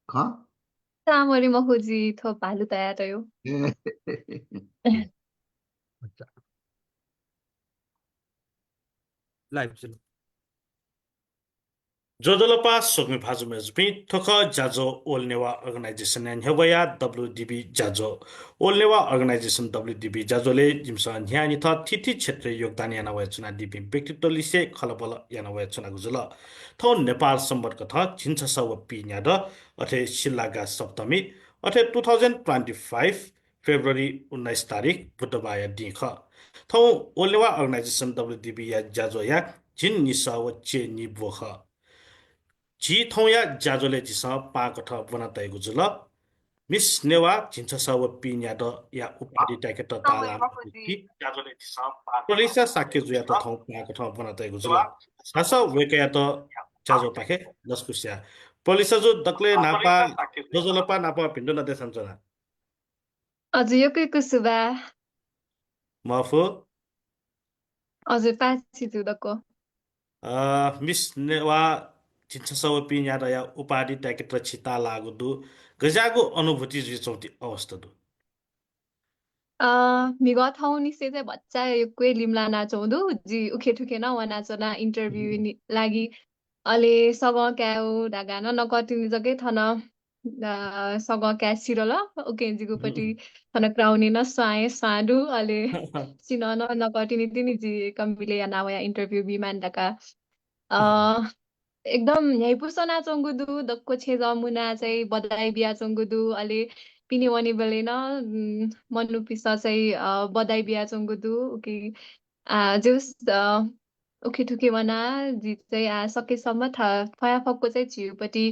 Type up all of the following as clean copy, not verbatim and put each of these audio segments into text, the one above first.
가? 아무리 먹으지 더 발로 따야 돼요. 예. अच्छा लाइभ चाहिँ Jodolapa sokmi phazu mezpi thoka jajo olnewa organization and hewaya WDB jajo olnewa organization WDB jajo le jimsa nyani tha thiti kshetre yogdan yana wa chuna dipi व्यक्तित्व लिसे खलबल yana wa chuna guzula thon Nepal सम्बन्ध कथा छिन्छ सब पिन्या the अथे शिलागा सप्तमी अथे 2025 February 19 तारिक बुधबार दिख थौ ओल्नेवा organisation WDB या जाजो या जिन निसा व चे निबोख जी थौया जाजोले जिसा पा कथ बनातै गुजुल मिस नेवा जिन्छ सव पिन्या द या उपाधि टाके त ताला कि जाजोले जिसा पा पुलिसा साके जुया त थौ पा कथ बनातै गुजुल सासा वेकया त जाजो पाखे नस्कुस्या पुलिसा जो दक्ले नापा जोजोलपा नापा पिण्डो नते सञ्चना हजुर यो के सुबा मफु हजुर पाँच दुधको मिस नेवा जिन्छ सव पिन्या द या उपाधि टाके त छिता लागुदु गजागो अनुभूति जिचौती अवस्था दु 미거 타오니 세제 맞자 요꽤 림라나 정도 지 우케 투케나 와나저나 인터뷰 लागि अलि सग क्याउ ढागान नकटिनी जगे थन सग क्या सिरल ओके जिगुपट्टि थन क्राउनी न स्वाए स्वाडु अलि सिन न नकटिनी तिनी जी कम्बिले या नावया इन्टरभ्यू बिमान ढाका एकदम यही पुसना चंगुदु दक्को छे जमुना चाहिँ बदाई बिया चंगुदु अलि पिनी वनी बेलेन मनु पिसा चाहिँ बदाई बिया चंगुदु ओके जुस उखी ठुकी वना जी चाहिँ सकेसम्म फयाफकको चाहिँ छिउपट्टि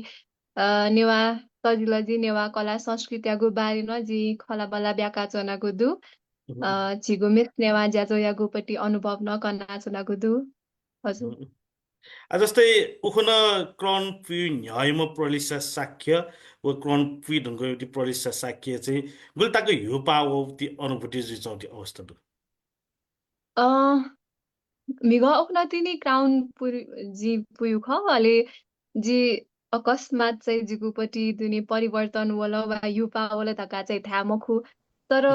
नेवा सजिलजी नेवा कला संस्कृतियागु बारेन जी खला बला ब्याका चनागु दु छिगु मिस नेवा ज्याजो यागुपट्टि अनुभव न कना चनागु दु हजुर जस्तै उखुन क्रन पु न्यायमा प्रलिसा साक्य व क्रन पु ढंगो एउटी प्रलिसा साक्य चाहिँ गुल्ताको हिउपा ती अनुभूति जिचाउँती अवस्था दु मिग ओखना तिनी क्राउन जी पुयु ख अले जी अकस्मात चाहिँ जिगुपट्टि दुनी परिवर्तन वला वा युपा वला धका चाहिँ थामखु तर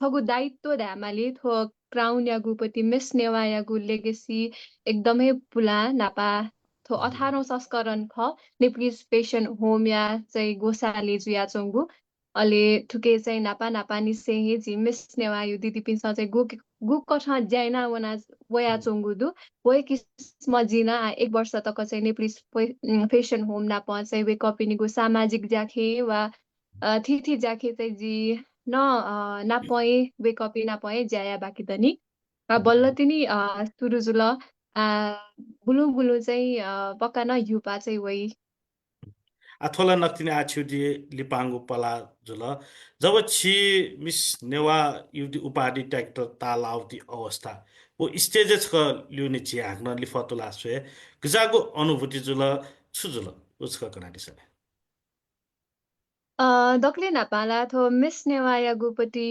छगु दायित्व ध्यामाले थो क्राउन यागुपट्टि मिस नेवा यागु लेगेसी एकदमै पुला नापा थो 18औं संस्करण ख नेप्लिज पेशन होम या चाहिँ गोसाले जुया चंगु अले थुके चाहिँ नापा नापा निसे जी मिस नेवा यु दिदी पिन्सा चाहिँ गु कथा ज्याइना वना वया चंगुदु वय किस्म जिना 1 वर्ष तक चाहिँ नेप्लिज फेसन होम नाप चाहिँ वे कपिनीगु सामाजिक ज्याखे वा थिथि ज्याखे चाहिँ जी न नापए वे कपी नापए ज्याया बाकी तनी बल्ल तिनी सुरुजुल बुलु बुलु चाहिँ पक्का न युपा चाहिँ वही अथोला नक्तिने आछुदी लिपाङ्गु पला जुल जब छि मिस नेवा युदी उपाधि ट्याक्टर तालाउती अवस्था वो स्टेजेस क ल्युने छि हाक्न लिफतुला छे गजागो अनुभूति जुल छुजुल उसका कनाडी सने दक्ले नापाला थो मिस नेवा यागुपट्टि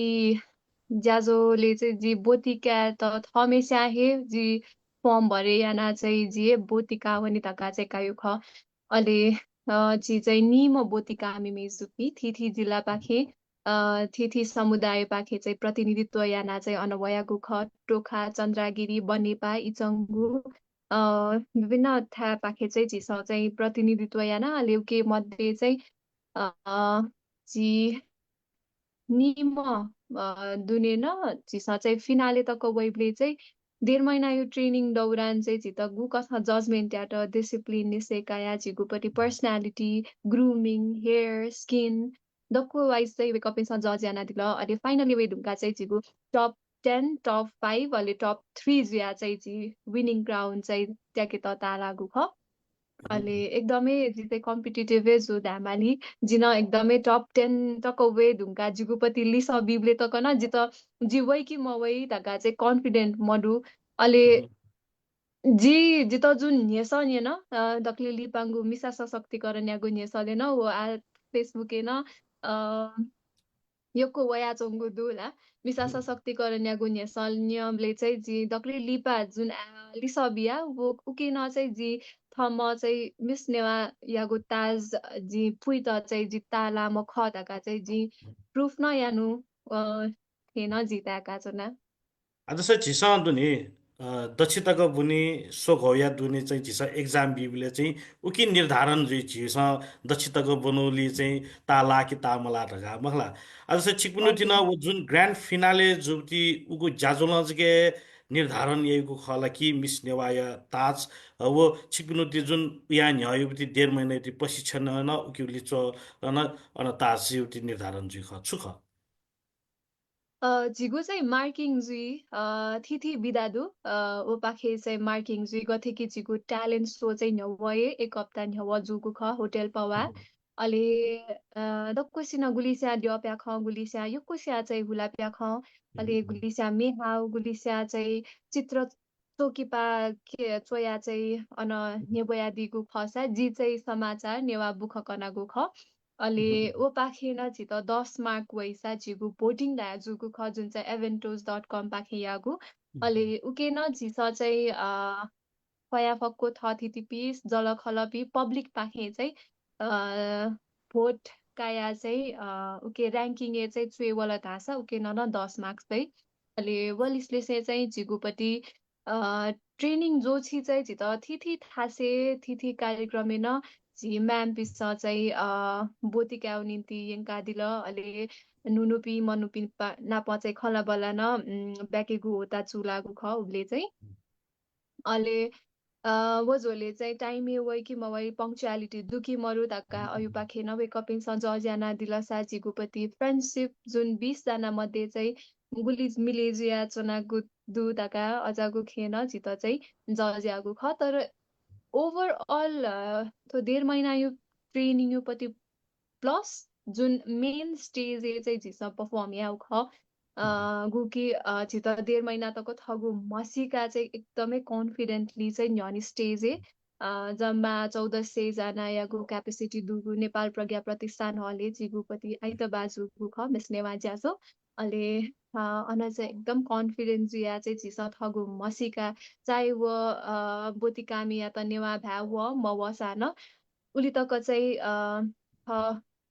ज्याजोले चाहिँ जी बोतिका त हमेसा हे जी फर्म भरे याना चाहिँ जी बोतिका वनि तका चाहिँ कायु ख अले जी चाहिँ निम बोतिका हामी मेजुपी थिथि जिल्ला पाखे थिथि समुदाय पाखे चाहिँ प्रतिनिधित्व याना चाहिँ अनवयागु ख टोखा चन्द्रागिरी बनेपा इचङ्गु विभिन्न था पाखे चाहिँ झिस चाहिँ प्रतिनिधित्व याना लेउके मध्ये चाहिँ जी निम दुनेन झिस चाहिँ फिनाले तक वेबले चाहिँ 1.5 महिना यो ट्रेनिङ दौरान चाहिँ झित गु कथा जजमेन्ट याट डिसिप्लिन निसेकाया झिगुपट्टि पर्सनालिटी ग्रुमिङ हेयर स्किन दक्को वाइज चाहिँ कपिसा जज याना दिल अहिले फाइनली वे ढुङ्गा चाहिँ झिगु टप 10 टप 5 अहिले टप 3 जुया चाहिँ जी विनिङ क्राउन चाहिँ त्याके त तालागु ख अहिले एकदमै जिते कम्पिटिटिभ जो धामाली जिन एकदमै टप 10 तक वे ढुङ्गा जिगुपति लिस बिबले तक न जित जिवै कि मवै धगा चाहिँ कन्फिडेन्ट मडु अहिले जी जित जुन न्यस न दक्ले लिपाङ्गु मिसा सशक्तिकरण यागु न्यसले न वो आ फेसबुक न योको वया चंगु दुला मिसा सशक्तिकरण या गुन्य सल नियमले चाहिँ जी दक्ले लिपा जुन लिसबिया वो उके न चाहिँ जी थम चाहिँ मिस नेवा यागु ताज जी पुइ त चाहिँ जी ताला म ख तका चाहिँ जी प्रुफ न यानु थिएन जिताएका छन् जस्तै झिसा दुनी दक्षिणका बुनी सोघौया दुनी चाहिँ झिसा एक्जाम बिबले चाहिँ उकि निर्धारण जुइ झिसा दक्षिणका बनौली चाहिँ ताला कि तामला ढगा मखला जस्तै छिकपुनु तिन हजुर वो जुन ग्रान्ड फिनाले जुति उको जाजोलजके निर्धारण यहीको खला कि मिस नेवाया ताज वो छिकपुनु ति जुन या न्यायुति 1.5 महिना ति प्रशिक्षण न उकिउली चो न अन ताज युति निर्धारण जुइ ख छु ख झिगो चाहिँ मार्किङ जुई थिथि बिदादु ओ पाखे चाहिँ मार्किङ जुई गथेकी झिगो ट्यालेन्ट सो चाहिँ न्यवए एक हप्ता न्यव जुगु ख होटेल पवा अले दक्कोसिना गुलिस्या ड्यप्या ख गुलिस्या युक्कोस्या चाहिँ हुला प्या ख अले गुलिस्या मेहाउ गुलिस्या चाहिँ चित्र चोकिपा के चोया चाहिँ अन नेबया दिगु खसा जी चाहिँ समाचार नेवा बुख कनागु ख अले ओ पाखे न छि त 10 मार्क वैसा झिगु भोटिङ दा जुगु ख जुन चाहिँ eventos.com पाखे यागु अले उके न झिस चाहिँ फयाफकको थथिति पिस जलखलपी पब्लिक पाखे चाहिँ भोट काया चाहिँ उके र्याङ्किङ ए चाहिँ चुएवला धासा उके न 10 मार्क्स चाहिँ अले वलिसले चाहिँ झिगुपट्टि ट्रेनिङ जो छि चाहिँ झित थिथि थासे थिथि कार्यक्रमे न झि म्याम पिस चाहिँ बोतिक्याउ निम्ति यङ्का दिल अले नुनुपी मनुपी नाप चाहिँ खला बला न ब्याकेगु होता चुलागु ख उले चाहिँ अले वजोले चाहिँ टाइमे वै कि मवै पङ्क्चुअलिटी दुखी मरु तका अयुपा खेन वे कपिङ जजना दिलसा जिगुपति फ्रेन्डसिप जुन 20 जना मध्ये चाहिँ गुलिज मिलेजिया चनागु दु तका अजागु खेन जित चाहिँ जज्यागु ख तर ओभरअल तो 1.5 महिना यो ट्रेनिङ यो पति प्लस जुन मेन स्टेज चाहिँ झिस पर्फर्म याउ ख गुकी छित 1.5 महिना तको थगु मसीका चाहिँ एकदमै कन्फिडेन्टली चाहिँ न्यानी स्टेज जम्मा 1400 जना यागु क्यापेसिटी दुगु नेपाल प्रज्ञा प्रतिष्ठान हले जिगुपति आइत बाजुगु ख मेस्नेवा ज्यासो अले अन चाहिँ एकदम कन्फिडेन्ट जिया चाहिँ झिस थगु मसीका चाहे वो बोतिकामी या त नेवा भ्या व म वसान उली तक चाहिँ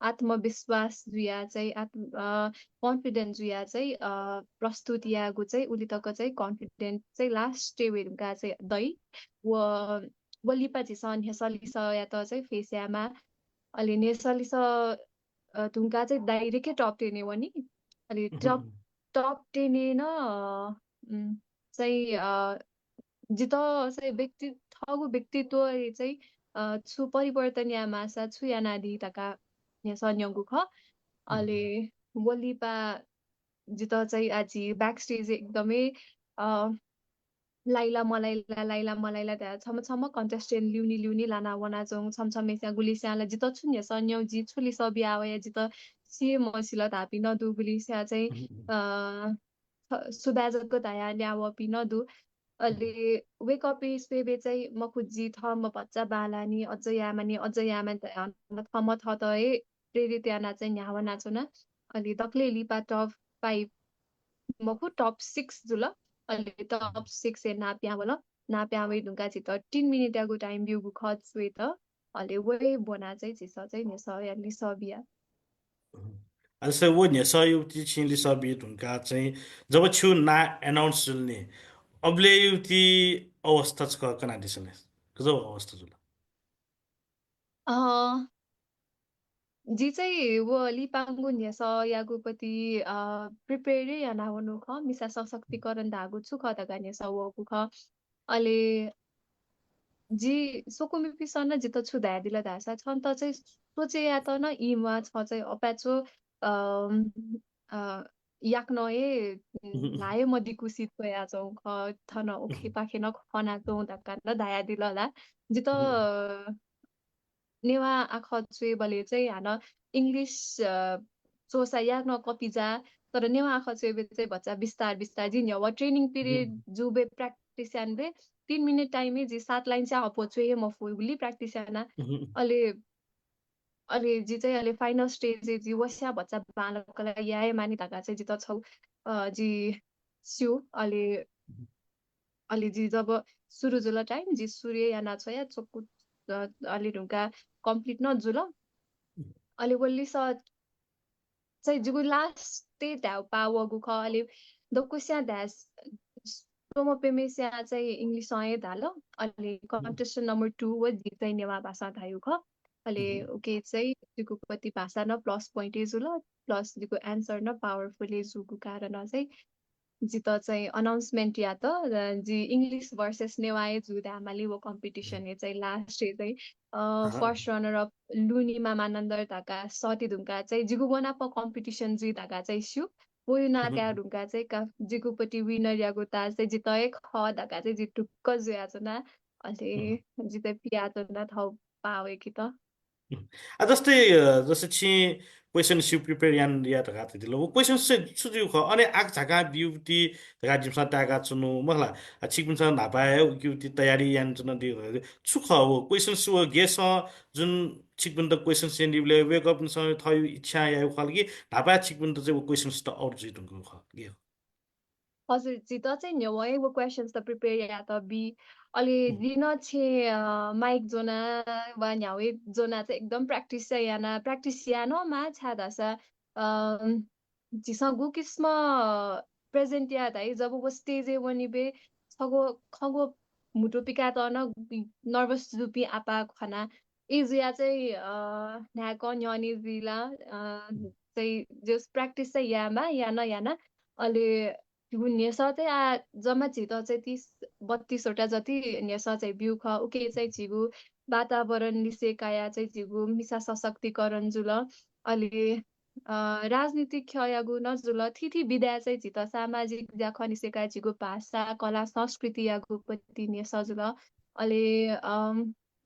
आत्मविश्वास जुया चाहिँ कन्फिडेन्ट जुया चाहिँ प्रस्तुत यागु चाहिँ उली तक चाहिँ कन्फिडेन्ट चाहिँ लास्ट स्टेवेरुका चाहिँ दै व लिपा चाहिँ सन हेसलिस या त चाहिँ फेस्यामा अलि नेसलिस ढुङ्गा चाहिँ डाइरेक्टै टप टेने वनि अलि टप टेने न चाहिँ जित चाहिँ व्यक्ति थगु व्यक्तित्व चाहिँ छु परिवर्तन या मासा छु या नादी तका या सन्यगु ख अले वलिपा जित चाहिँ आज ब्याक स्टेज एकदमै लाइला मलाइला त्या छम कन्टेस्टेन्ट ल्युनी लाना वना जोङ छम मेस्या गुलिस्याला जित छुन्य सन्यौ जी छुली सबि आवया जित सिए मसिल धापि नदु गुलिस्या चाहिँ सुबाजको धाया ल्याव पि नदु अलि वेकअपी स्पेबे चाहिँ मखुजी थ म बच्चा बालानी अझ यामा थम थ त है प्रेरित याना चाहिँ न्याव नाचोना अलि दक्ले लिपा टप 5 मखु टप 6 जुल अलि टप 6 ए नाप्या वल नाप्या वे ढुङ्गा छित 3 मिनेट यागु टाइम बिउगु खच वे त अलि वे बना चाहिँ छिस चाहिँ नेस याली सबिया जस्तै वो नेस युति छिनली सबि ढुङ्गा चाहिँ जब छु ना एनाउन्स जुल्ने अबले युति अवस्था छ कना दिसने कजो अवस्था जुल जी चाहिँ वो लिपाङ्गु न्यास यागुपति प्रिपेयरै याना वनु ख मिसा सशक्तिकरण धागु छु ख तगा न्यास वगु ख अले जी सोकुमि पिसन जित छु धा दिला धासा छन् त चाहिँ सोचे या त न इमा छ चाहिँ अपाचो याक नए लायो मदि कुसित पया चौ ख थन ओखे पाखे न खना चौ तका न धाया दिला जित नेवा आख चुए बले चाहिँ हान इङ्ग्लिस सोसा या न कपिजा तर नेवा आख चुए चाहिँ बच्चा बिस्तार जी न्यवा ट्रेनिङ पिरियड जुबे प्र्याक्टिस यानबे 3 मिनट टाइमे जी 7 लाइन चाहिँ अपो चुए म फुली प्र्याक्टिस याना अले अले जी चाहिँ अले फाइनल स्टेज जी वस्या बच्चा बालकला याए मानि तका चाहिँ जी त छौ जी स्यु अले जी जब सुरु जुल टाइम जी सूर्य याना छ या चोकु अलि ढुंगा कंप्लीट न जुल अलि वल्ली स चाहिँ जुगु लास्ट ते ढाउ पावगु ख अलि दोकुस्या ढास सोमो पेमेस्या चाहिँ इंग्लिश सय धाल अलि कन्टेस्टेन्ट नम्बर 2 व जी चाहिँ नेवा भाषा धायु ख अलि ओके चाहिँ जुगु कति भाषा न प्लस पोइन्ट जुल प्लस जुगु आन्सर न पावरफुली जुगु कारण चाहिँ जित चाहिँ अनाउन्समेन्ट या त जी इंग्लिश वर्सेस नेवाए जु धामाली वो कम्पिटिसन चाहिँ लास्ट चाहिँ फर्स्ट रनर अप लुनिमा मानन्दर धाका सती धुम्का चाहिँ जिगु वना प कम्पिटिसन जी धाका चाहिँ स्यु पोयु ना त्या ढुङ्गा चाहिँ का जिगुपट्टि विनर यागु ता चाहिँ जितए ख धाका चाहिँ जिटुक्क जुया जना अलि जिते पिया जना थौ पावे कि त जस्तै जस्तै छि क्वेसन सु प्रिपेयर यान या तगा तिलो क्वेसन से सुजु ख अने आक झका ब्युटी तगा जिमसा तागा चुनु महला छिकबिनसा नापाए क्युटी तयारी यान चुन दि छु ख वो क्वेसन सु गेस जुन छिकबिन त क्वेसन से निबले वेक अप न थयु इच्छा या खलगी नापा छिकबिन त चाहिँ वो क्वेसन त आउट जितुको ख गे हजुर जित चाहिँ न्यवै वो क्वेसन्स त प्रिपेयर या त बी अलि दिन छे माइक जोना वा न्यावे जोना चाहिँ एकदम प्र्याक्टिस चाहिँ याना प्र्याक्टिस यानो मा छा दासा जिसगु किस्म प्रेजेन्ट या दाइ जब वो स्टेज वनि बे छगो खगो मुटु पिका त न नर्भस जुपी आपा खाना इजिया चाहिँ न्याक न्यनी जिला चाहिँ जस प्र्याक्टिस चाहिँ यामा याना याना अलि हुनेछ चाहिँ जम्मा छिटो चाहिँ 30-32वटा जति नेछ चाहिँ बिउ ख उके चाहिँ झिगु वातावरण निसेकाया चाहिँ झिगु मिसा सशक्तिकरण जुल अलि राजनीतिक खयागु नजुल थिथि विद्या चाहिँ झित सामाजिक ज्याख निसेका झिगु भाषा कला संस्कृति यागु पति नेछ जुल अलि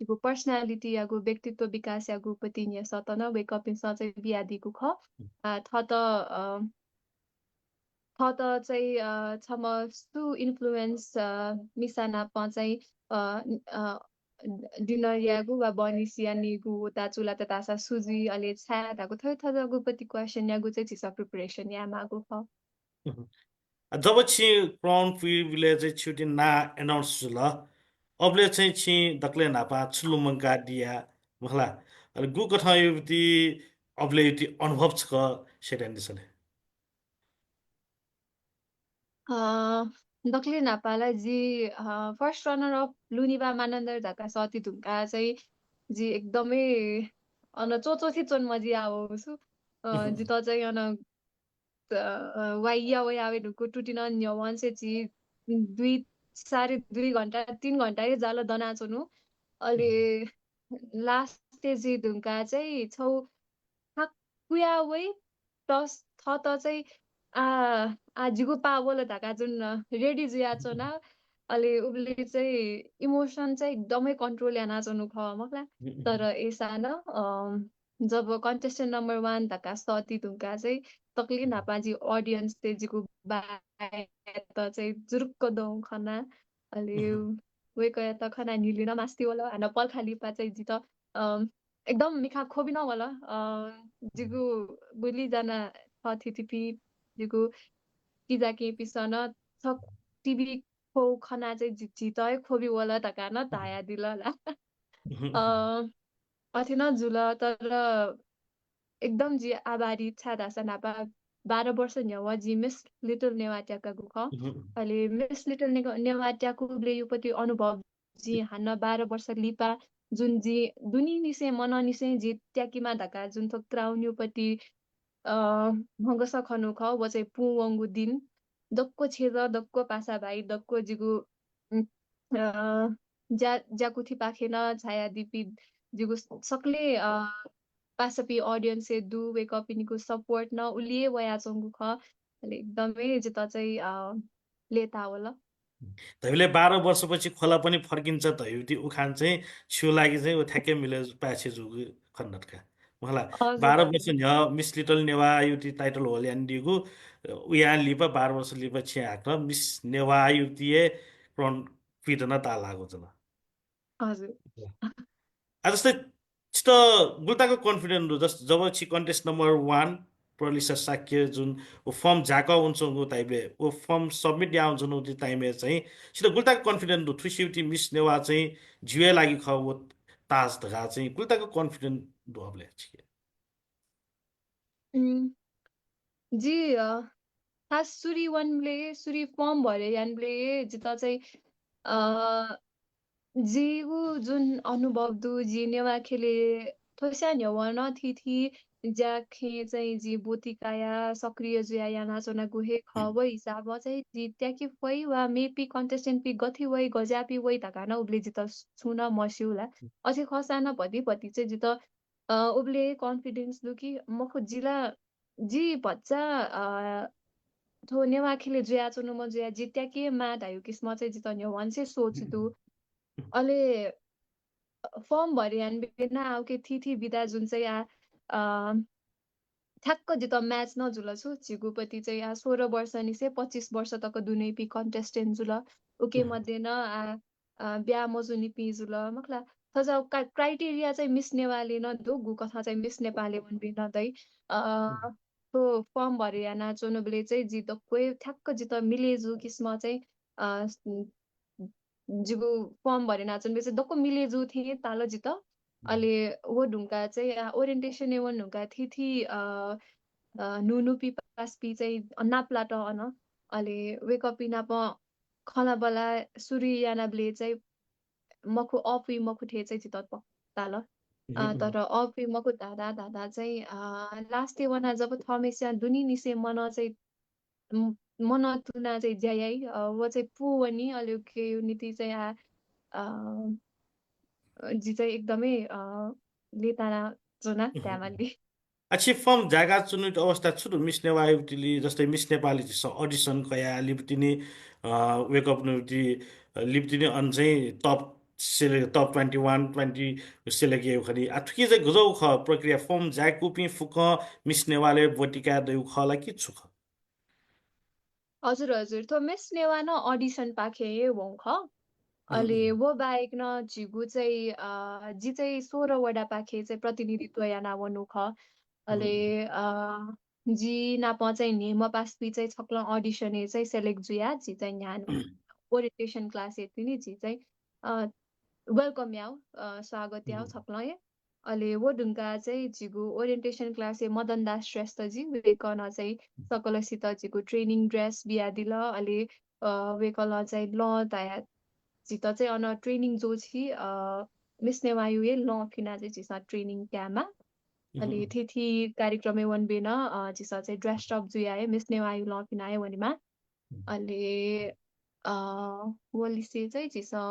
झिगु पर्सनालिटी यागु व्यक्तित्व विकास यागु पति नेछ त न वेकअप इन चाहिँ बियादिगु ख थ त थ त चाहिँ छम सु इन्फ्लुएन्स मिसाना प चाहिँ डिनर यागु वा बनिसिया निगु ता चुला त तासा सुजी अले छा ताको थय थजगु पति क्वेशन यागु चाहिँ छिसा प्रिपरेसन या मागु ख जब छि क्राउन प्रिभिलेज चाहिँ छुटी ना एनाउन्स जुल अबले चाहिँ छि दक्ले नापा छुलुमंका दिया महला अले गु कथा युति अबले युति अनुभव छ सेटन दिसले दक्ले नापालाई जी फर्स्ट रनर अफ लुनिबा मानन्दर धाका सती धुम्का चाहिँ जी एकदमै चोचोथी चोन मजी आएको छु जी त चाहिँ वाइया वै आवे ढुक्कु टुटिन न्यवन से ची 2 साढे 2 घन्टा 3 घन्टा जाल दना चोनु अलि लास्ट स्टेज धुम्का चाहिँ छौ कुया वै प्लस थ त चाहिँ जिगु पावल धाका जुन रेडी जुया चोना अलि उबले चाहिँ इमोसन चाहिँ एकदमै कन्ट्रोल या नाचोनु ख मक्ला तर एसा न जब कन्टेस्टेन्ट नम्बर 1 धाका सती धुम्का चाहिँ तक्ली नापाजी अडियन्स चाहिँ जिगु बाय त चाहिँ जुरुक्क दौ खना अलि वेक त खना निलिन मास्ती होला हाना पल खाली पा चाहिँ जित एकदम मिखा खोबी न होला जिगु बुली जना थितिपी जिगु किजा के पिसन छ टिभी खो खना चाहिँ जित खोबी होला त कान धाया दिल ला अथिन जुल तर एकदम जी आभारी छा दासा नापा 12 वर्ष न्यवा जी मिस लिटल नेवाट्याका गुख अहिले मिस लिटल नेवाट्याको युपति अनुभव जी हान्न 12 वर्ष लिपा जुन जी दुनी निसे मन निसे जी ट्याकीमा धका जुन थोक त्राउन युपति भङ्गस खनु ख व चाहिँ पुवङ्गु दिन दक्को छेद दक्को पासा भाइ दक्को जिगु ज्याकुथी पाखेन छाया दिपी जिगु सक्ले पासपी ऑडियन्स से दु वेकअप इनिको सपोर्ट न उलिए वया चंगु ख एकदमै जित चाहिँ लेता होला तैले 12 वर्षपछि खोला पनि फर्किन्छ त युति उखान चाहिँ छिउ लागि चाहिँ ठ्याक्कै मिले पाछे जुगु खन्नटका मलाई 12 वर्ष न्य मिस लिटल नेवा युति टाइटल होल यान्डिगु उया लिपा 12 वर्ष लिपा छिया हाक्न मिस नेवा युति क्रोन पिटन ता लागो छ हजुर जस्तै छिटो गुल्ताको कन्फिडेन्ट जस्ट जब छि कन्टेस्ट नम्बर 1 प्रलिसा साक्य जुन वो फर्म जाका हुन्छ वो टाइपले वो फर्म सबमिट या हुन्छ नो टाइमले चाहिँ सिधा गुल्ताको कन्फिडेन्ट 350 मिस नेवा चाहिँ जिवे लागि ख वो ताज धगा चाहिँ गुल्ताको कन्फिडेन्ट डोबले छ जी खास सुरी वनले सुरी फर्म भरे यानले जिता चाहिँ जीव जुन अनुभव दु जी नेवा खेले थोसा न्यवन थिथि ज्याखे चाहिँ जी बोतिकाया सक्रिय जुया याना चोना गुहे खव हिसाब चाहिँ जी त्याकि फै वा मेपी कन्टेस्टेन्ट पी गथि वै गजापी वै तकाना उब्ले जित छुन मस्युला अझै खसाना भति भति चाहिँ जित उब्ले कन्फिडेन्स दु कि मखु जिला जी बच्चा थो नेवा खेले जुया चोनु म जुया जित्या के मा धायु किस्म चाहिँ जित न्यवन से सोच दु अले फर्म भरियान बेना आउ के थी बिदा जुन चाहिँ ठ्याक्क जित म्याच नजुल छु झिगुपति चाहिँ 16 वर्ष निसे 25 वर्ष तक दुनै पी कन्टेस्टेन्ट जुल उके मध्ये न ब्या मजुनी पी जुल मखला थजा क्राइटेरिया चाहिँ मिस नेवाली न दो गु कथा चाहिँ मिस नेपाली वन बि नदै तो फर्म भरियाना चोनबले चाहिँ जित कोही ठ्याक्क जित मिलेजु किस्म चाहिँ जिगु फर्म भरे नाचन बेसे दक्को मिलेजु थिए ताल जित अले वो ढुङ्गा चाहिँ ओरिएन्टेसन एवन ढुङ्गा थिथि नुनु पी पास पी चाहिँ नाप्लाट अन अले वेकअप नाप खला बला सुरी यानाब्ले चाहिँ मखु अफी मखु ठे चाहिँ जित ताल तर अफी मखु दादा दादा चाहिँ लास्ट एवना जब थमेस्या दुनी निसे मन चाहिँ मन तुना चाहिँ ज्याइ वो चाहिँ पुवनी अले के युनिटी चाहिँ जी चाहिँ एकदमै लेताना जोना त्यामाले अच्छी फर्म जागा चुनिट अवस्था छु मिस नेवायुटीले जस्तै मिस नेपाली अडिसन कया लिप्तिनी वेकअप नुटी लिप्तिनी अन चाहिँ टप 21 20 सेलेक्ट यो खनि आथुकी चाहिँ गुजौ ख प्रक्रिया फर्म जाकुपी फुक मिस नेवाले बोटिका दयु खला कि छु ख हजुर हजुर तो मिस नेवा न अडिसन पाखे वौ ख अले वो बाहेक न झिगु चाहिँ जी चाहिँ 16 वडा पाखे चाहिँ प्रतिनिधित्व याना वनु ख अले जी नाप चाहिँ नेम पासपी चाहिँ छक्ल अडिसन चाहिँ सेलेक्ट जुया जी चाहिँ न्यान ओरिएन्टेसन क्लास यति नि जी चाहिँ वेलकम याउ स्वागत याउ छक्ल अले वो ढुङ्गा चाहिँ झिगु ओरिएन्टेसन क्लास मदन दास श्रेष्ठ जी वेकन चाहिँ सकलसित झिगु ट्रेनिङ ड्रेस बिहा दिल अले वेकल चाहिँ ल ताया जित चाहिँ अन ट्रेनिङ जो छि मिस नेवायु ये ल फिना चाहिँ जिसा ट्रेनिङ क्यामा अनि थिथि कार्यक्रम वन बेन जिसा चाहिँ ड्रेस अप जुयाए मिस नेवायु ल फिनाए वनिमा अले वलिसे चाहिँ जिसा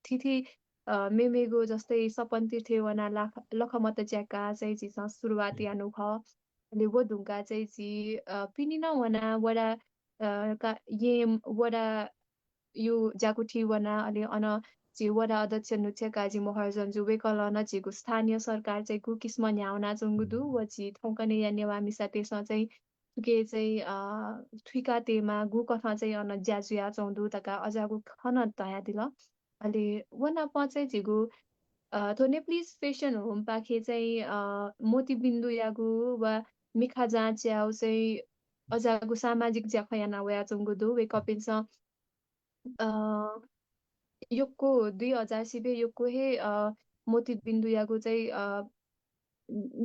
थिथि मेमेगो जस्तै सपन तीर्थे वना लखमत च्याका चाहिँ जिसा सुरुवाती अनुभव अले वो ढुङ्गा चाहिँ जी पिनिन वना वडा का ये वडा यो जाकुठी वना अले अन जी वडा अध्यक्ष नुच्य काजी महर्जन जुवे कलन जिगु स्थानीय सरकार चाहिँ गु किस्म न्याउना जुङ्गुदु वजी थौकने या नेवा मिसा त्यसमा चाहिँ के चाहिँ थुइका तेमा गु कथा चाहिँ अन ज्याजुया चौधु तका अजागु खन तया दिल अले वना प चाहिँ जिगु थो नेप्लिज फेसन होम पाखे चाहिँ मोती बिन्दु यागु वा मिखा जाँच याउ चाहिँ अजागु सामाजिक ज्याखयाना वया चुङ्गुदु वे कपिन्छ योक्को 2000 सिबे योक्को हे मोती बिन्दु यागु चाहिँ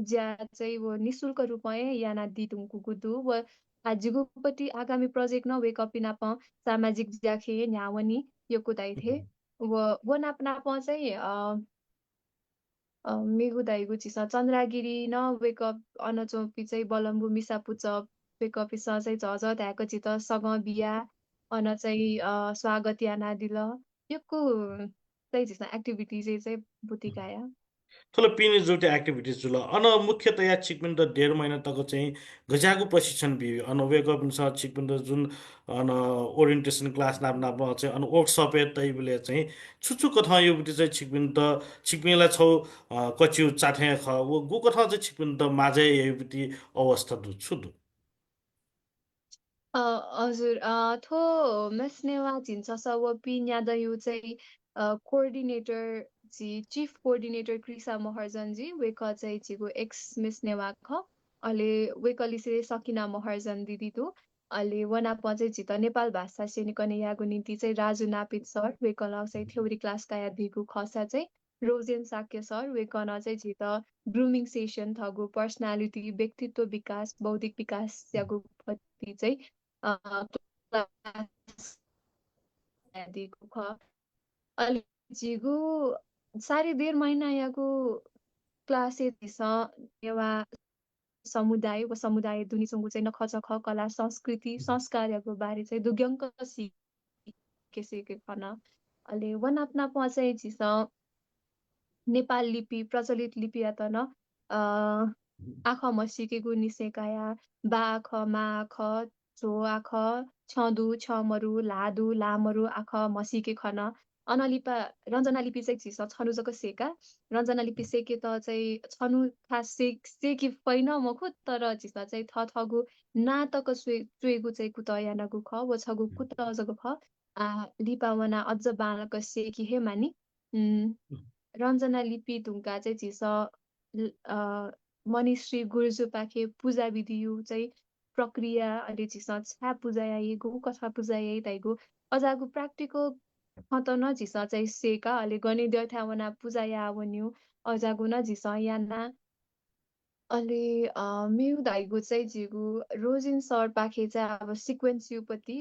ज्या चाहिँ वो निशुल्क रूपमा याना दिदुङको गुदु व आजिगुपति आगामी प्रोजेक्ट न वेकअप नाप सामाजिक ज्याखे न्यावनी योको दाइथे वो नाप नाप चाहिँ मेगु दाइगु चिसा चन्द्रागिरी न वेकअप अनचोपी चाहिँ बलम्बु मिसापुच वेकअप इसा चाहिँ झझ त्याको चित सग बिया अन चाहिँ स्वागत याना दिल योको चाहिँ चिसा एक्टिभिटी चाहिँ बुतिकाया ठुलो पिने जोटे एक्टिभिटिज जुल अन मुख्यतया छिकपिन त 1.5 महिना तक चाहिँ गजागु प्रशिक्षण बि अन वेकअप छ छिकपिन त जुन अन ओरिएन्टेसन क्लास नाप नाप चाहिँ अन वर्कसप तै बेले चाहिँ छुछु कथा यो बिति चाहिँ छिकपिन त छिकपिनला छौ कच्यु चाथे ख वो गु कथा चाहिँ छिकपिन त माझे यो बिति अवस्था दु छु दु हजुर थो मेस्नेवा झिन्छ सव पिन्यादयु चाहिँ कोअर्डिनेटर जी चीफ कोअर्डिनेटर क्रिसा महर्जन जी वेक चाहिँ जिगु एक्स मिस्नेवा ख अहिले वेकलिसे सकिना महर्जन दिदी तु अहिले वना पचे जित नेपाल भाषा सेनिकने यागु निम्ति चाहिँ राजु नापित सर वेकल चाहिँ थ्योरी क्लास का धिगु खसा चाहिँ रोजेन साक्य सर वेकन चाहिँ जित ग्रुमिङ सेसन थगु पर्सनालिटी व्यक्तित्व विकास बौद्धिक विकास यागु पति चाहिँ क्लास धिगु ख अहिले जिगु साढे 1.5 महिना यागु क्लास नेवा समुदाय व समुदाय दुनिसँग चाहिँ नखचख कला संस्कृति संस्कारको बारे चाहिँ दुग्यङ्क सिके खन अहिले वन अपना चाहिँ चिस नेपाल लिपि प्रचलित लिपि त न आख म सिकेको निसेकाया बा आख मा आख छो आख छदु छमरु लादु लामरु आख म सिके खन अनलिपा रञ्जना लिपि चाहिँ चिस छनु जको सेका रञ्जना लिपि सेके त चाहिँ छनु खास सेकी पैन म खुद तर चिस चाहिँ थगु नाटक चुएगु चाहिँ कुत यानागु ख व छगु कुत जगु ख लिपावना अझ बालक सेकी हे मानी रञ्जना लिपि ढुङ्गा चाहिँ चिस मनिश्री गुर्जु पाखे पूजा विधि चाहिँ प्रक्रिया अहिले चिस छ्या पूजा गु कथा पूजा ताइगु अजागु प्र्याक्टिकल त न झिस चाहिँ सेका अहिले गने द्यथावना पूजा या वन्यु अजागु न झिस याना अहिले मेउ धाइगु चाहिँ जिगु रोजिन सर पाखे चाहिँ अब सिक्वेन्स युपति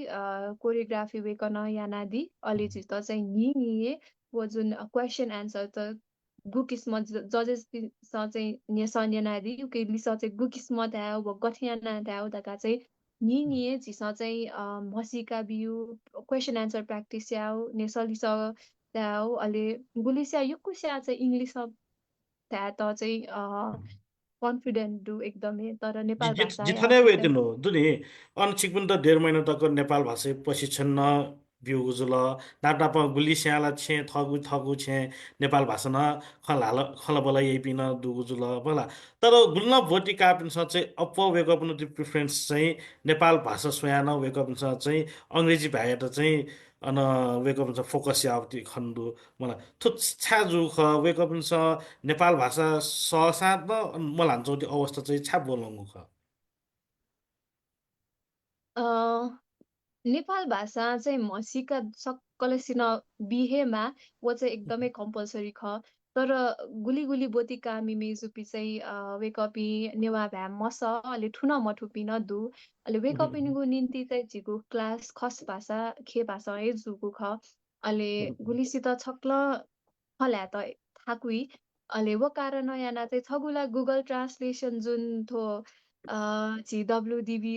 कोरियोग्राफी वेकन यानादि अहिले झिस चाहिँ नि वो जुन क्वेसन एन्सर त गुकिस्मत जजेस चाहिँ न्यसन्यनादि उके लिस चाहिँ गुकिस्मत आयो व गठियाना आयो दका चाहिँ नि झिस चाहिँ मसिका बिउ क्वेसन एन्सर प्र्याक्टिस याउ नेसलिस त्याउ अहिले गुलिस्या युकुस्या चाहिँ इङ्ग्लिस त्या त चाहिँ कन्फिडेन्ट दु एकदमै तर नेपाल भाषा या जिथने वेदिनो दुनि अनचिक पनि त 1.5 महिना तक नेपाल भाषा प्रशिक्षण न बिउ जुल नाटाप गुली स्याला छे थगु छे नेपाल भाषा न खला बला यही पिन दुगु जुल बला तर गुल्न भोटी कापिन चाहिँ अप वेक अप न प्रिफरेन्स चाहिँ नेपाल भाषा स्वयान वेक अप चाहिँ अंग्रेजी भाषा चाहिँ अन वेक अप फोकस यावती खण्डु मलाई थुत छ्याजु ख वेक अप नेपाल भाषा ससात मलाई हान्छ अवस्था चाहिँ छ्या बोलाउनु ख नेपाल भाषा चाहिँ मसिका सक्कलसिन बिहेमा वो चाहिँ एकदमै कम्पलसरी ख तर गुली गुली बोती कामी मेजुपी चाहिँ वेकअपी नेवा भ्या मस अलि ठुन मठुपी न दु अलि वेकअपिनको निम्ति चाहिँ झिगु क्लास खस भाषा खे भाषा है जुगु ख अलि गुलीसित छक्ल हल्या त थाकुई अलि वो कारण याना चाहिँ छगुला गुगल ट्रान्सलेसन जुन थो GWDB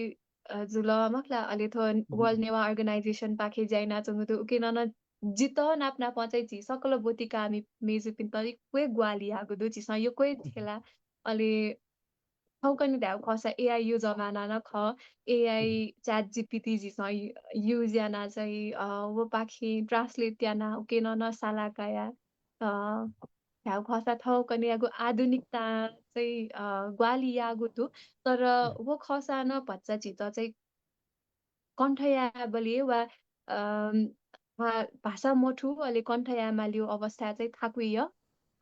जुल मखला अलि थो वर्ल्ड नेवा अर्गनाइजेसन पाखे जाइना चंगु तो उके नन जित नापना पचाइ छि सकल बोती कामी मेजु पिन तरि क्वे ग्वाली आगु दु छि यो क्वे थेला अलि खौकनी दाउ खसा एआई यो जमाना न ख एआई च्याट जीपीटी जि युज याना चाहिँ वो पाखे ट्रान्सलेट याना उके नन साला काया ढ्याउ खसा थौकनी यागु आधुनिकता चाहिँ ग्वाली यागु दु तर वो खसा न भच्चा चित चाहिँ कण्ठया बलिए वा भाषा मठु अलि कण्ठया मालियो अवस्था चाहिँ थाकुइय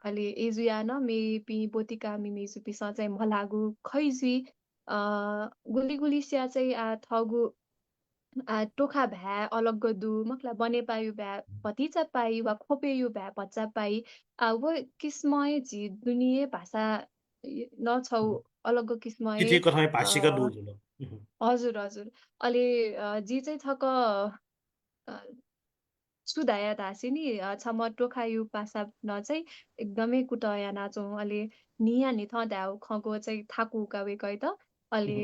अलि एजुयान मे पि बोतिका मिमेजु पिस चाहिँ मलागु खैजुई गुली गुली स्या चाहिँ थगु टोखा भ्या अलग गदु मखला बने पायु भ्या भतिचा पाई वा खोपेयु भ्या भच्चा पाई वो किस्मय झि दुनिये भाषा न छौ अलग किस्मय किति कथाय भाषिका दु जुल हजुर हजुर अलि जी चाहिँ थक सुधाया धासी नि छम टोखायु पासा न चाहिँ एकदमै कुटया नाचौँ अलि निया नि थ ध्याउ खगो चाहिँ थाकु गावे गए त अलि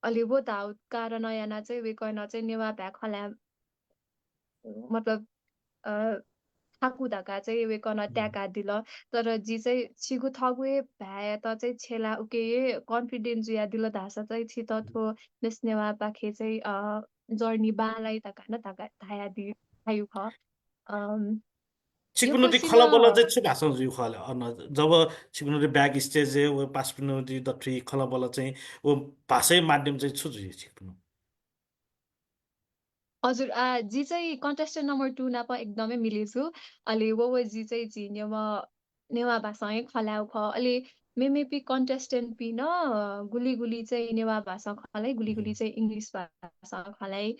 अलि वो धाउ कारण याना चाहिँ वे कहना चाहिँ नेवा भ्या खल्या मतलब थाकु धका चाहिँ वे कहना ट्याका दिल तर जी चाहिँ छिगु थगुए भ्या त चाहिँ छेला उके कन्फिडेन्स या दिल धासा चाहिँ छित थो नेस्नेवा पाखे चाहिँ जर्नी बालाई तका न तका थाया दि थायु ख यो चिकुनुटी कोसिन खला बला चाहिँ छु भाषा जुइ खले अन जब चिकुनुटी ब्याक स्टेज वो पास पिनुटी द ट्री खला बला चाहिँ वो भाषै माध्यम चाहिँ छु जुइ चिकुनु हजुर जी चाहिँ कन्टेस्टेन्ट नम्बर 2 नाप एकदमै मिलेछु अलि वो जी चाहिँ नेवा नेवा भाषामै खल्याउ ख अलि मेमेपी कन्टेस्टेन्ट पिन गुली गुली चाहिँ नेवा भाषा खलाइ गुली गुली चाहिँ इंग्लिश भाषा खलाइ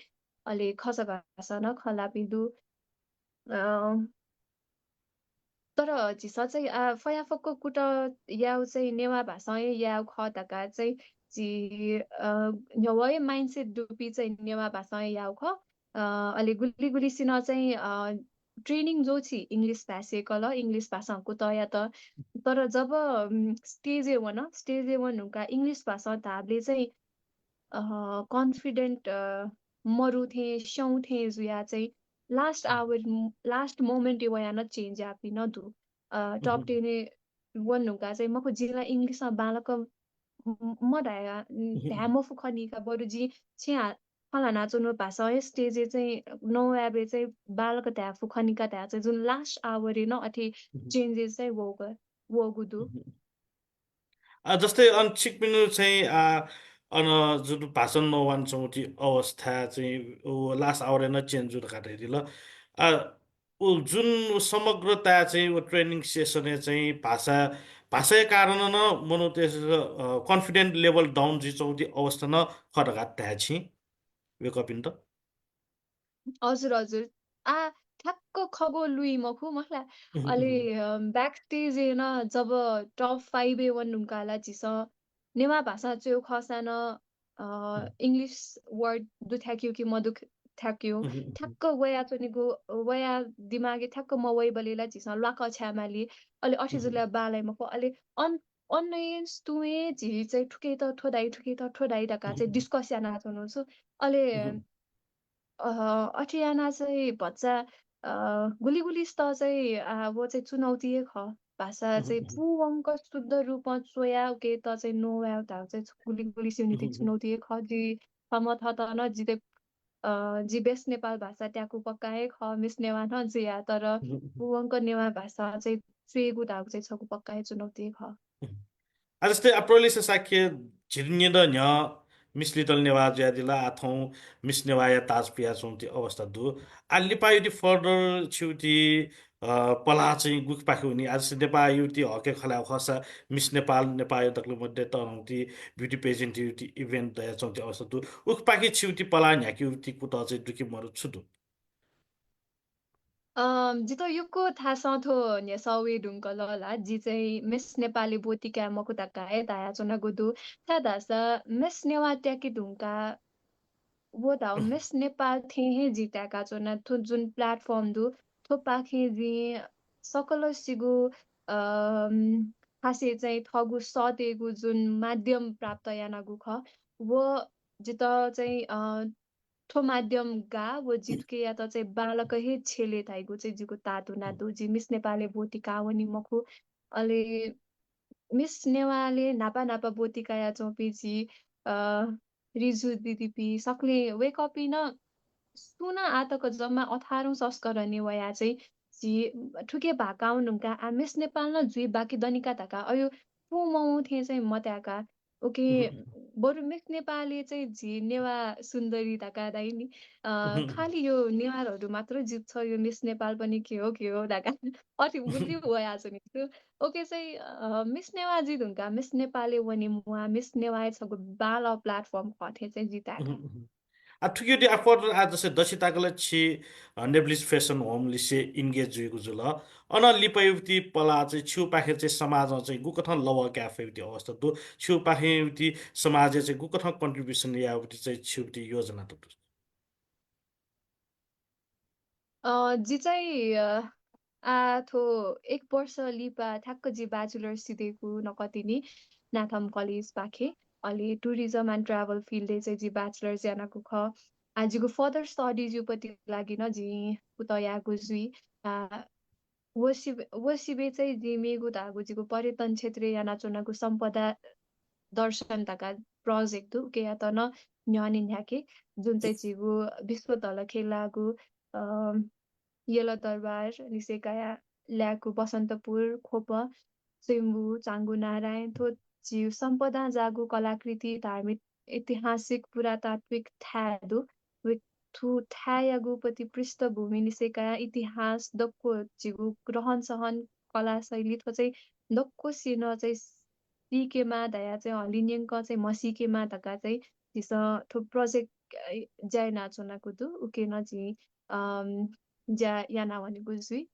अले खस भाषा न खला पिदु तर झिसा चाहिँ फयाफकको कुट याउ चाहिँ नेवा भाषा याउ ख तका चाहिँ जी न्यवय माइन्डसेट डुपी चाहिँ नेवा भाषा याउ ख अले गुली गुली सिन चाहिँ ट्रेनिङ जो छि इंग्लिश भाषेको ल इंग्लिश भाषाको त या त तर जब स्टेज वन हुँका इंग्लिश भाषा धाबले चाहिँ कन्फिडेन्ट मरुथे स्याउथे जुया चाहिँ लास्ट मोमेन्ट वया न चेन्ज आपी न दु टप टेने वन हुँका चाहिँ मको जिल्ला इंग्लिशमा बालक म ढाया ध्यामो फुखनिका बरु जी छ्या फला नाचुनु भाषा स्टेज चाहिँ नौ एबे चाहिँ बालक त्या फुखनिका त्या चाहिँ जुन लास्ट आवर न अथि चेन्जेस चाहिँ वगुदु जस्तै अनछिक मिनु चाहिँ अन जुन भाषण नवान चौथी अवस्था चाहिँ लास्ट आवर न चेन्ज जुन काटेरी ल आ, ऊ जुन समग्रता चाहिँ ऊ ट्रेनिङ सेसन चाहिँ भाषा कारण न मनो त्यस कन्फिडेन्ट लेभल डाउन जी चौथी अवस्था न खडघात त्याछि वेकअप इन त हजुर हजुर ठ्याक्क खगो लुई मखु मलाई अलि ब्याक स्टेज न जब टप 5 उनकाला चिस नेवा भाषा चाहिँ खसान इंग्लिश वर्ड दु थ्याक्यो कि म दुख थ्याक्यो ठ्याक्क वया चनिको वया दिमागे ठ्याक्क म वै बलेला चिस लाक छ्यामाली अलि अठिजुला बालाई मको अलि अनयन स्तुए झि चाहिँ ठुके त ठोदाई दका चाहिँ डिस्कस या नाचनु छु अलि अठियाना चाहिँ भच्चा गुली गुली स्त चाहिँ वो चाहिँ चुनौती ख भाषा चाहिँ पुवंक शुद्ध रूपमा चोया के त चाहिँ नो ता चाहिँ गुली गुली सिउनी चुनौती ख जी हम थ त न जिते जी बेस नेपाल भाषा ट्याकु पक्काए ख मिस नेवा न जिया तर पुवंक नेवा भाषा चाहिँ चुएगु धागु चाहिँ छकु पक्काए चुनौती ख जस्तै अप्रोलिस साख्य झिर्निद न्य मिसलितल नेवा ज्यादिला आथौँ मिस नेवा या ताज पिया चौथी अवस्था दु आलिपा युति फर्दर छिउति पला चाहिँ गुख पाखे हुने आज नेपाल युति हके खला खसा मिस नेपाल नेपाल तकले मध्ये तनौती ब्युटी पेजेन्ट युति इभेन्ट दया चौथी अवस्था दु उख पाखे छिउति पला न्याकी युति कुत चाहिँ दुखी मरु छुदु जितो युको थाहा सथो न्या सवे ढुङ्क लला जी चाहिँ मिस नेपाली बोतिका मको तक्का है दाया चुना गुदु था दासा मिस नेवा ट्याकी ढुङ्का वो दाउ मिस नेपाल थे हे जिताका चुना थु जुन प्लेटफर्म दु थो पाखे जी सकल सिगु खासे चाहिँ थगु सतेगु जुन माध्यम प्राप्त यानागु ख वो जित चाहिँ ठो माध्यम गा वो जितके या त चाहिँ बालक हे छेले थाइगु चाहिँ जिको तातु नातु जी मिस नेपाले बोटी कावनी मखु अले मिस नेवाले नापा नापा बोटी काया चौपी जी रिजु दिदीपी सक्ले वेकअपी न सुना आतको जम्मा 18औं संस्करण वया चाहिँ जी ठुके भाकाउन हुँका आमिस नेपाल न जुई बाँकी दनिका ताका अयो पुमौ थे चाहिँ मत्याका ओके बरु मिस नेपाली चाहिँ झि नेवा सुन्दरी ताका दाइ नि खालि यो नेवारहरू मात्र जित्छ यो मिस नेपाल पनि के हो दाका अति बुद्धि भइहाल्छ नि त्यो ओके चाहिँ मिस नेवा जित हुँका मिस नेपाली वनि मुवा मिस नेवा छगु बाल प्लेटफर्म खथे चाहिँ जिताका ठुकियो अफोर्ड आज जस्तै दसी ताकले छि नेब्लिस फेसन होम लिसे इन्गेज जुइगु जुल अन लिपयुक्ति पला चाहिँ छिउ पाखे चाहिँ समाजमा चाहिँ गुकथन लव क्याफेउति अवस्था दु छिउ पाखेउति समाज चाहिँ गुकथन कन्ट्रिब्युसन याउति चाहिँ छिउति योजना त जी चाहिँ थो 1 वर्ष लिपा ठ्याक्क जी ब्याचलर सिधेको नकति नि नाथम कलेज पाखे अलि टुरिज्म एन्ड ट्राभल फिल्डले चाहिँ जी ब्याचलर ज्यानाको ख आजको फर्दर स्टडिज युपति लागि न जी उतयागु जुई वसिबे चाहिँ जी मेगु धागु जीको पर्यटन क्षेत्र याना चुनाको सम्पदा दर्शन तका प्रोजेक्ट दु के या त न न्यानी न्याके जुन चाहिँ जीगु विश्व तल खेलागु येलो दरबार निसेकाया ल्याकु बसन्तपुर खोप सिम्बु चाङ्गु नारायण थो जीव सम्पदा जागु कलाकृति धार्मिक ऐतिहासिक पुरातात्विक थ्यादु थु थ्यायागुपति पृष्ठभूमि निसेकाया इतिहास दक्को जीगु रहन सहन कला शैली थो चाहिँ दक्को सिन चाहिँ 시케마 다야 चाहिँ हलिनियन 거 चाहिँ मसिकेमा धका चाहिँ जिस थो प्रोजेक्ट जाय नाचोना कुदु उके न जी जा याना भनेको जुई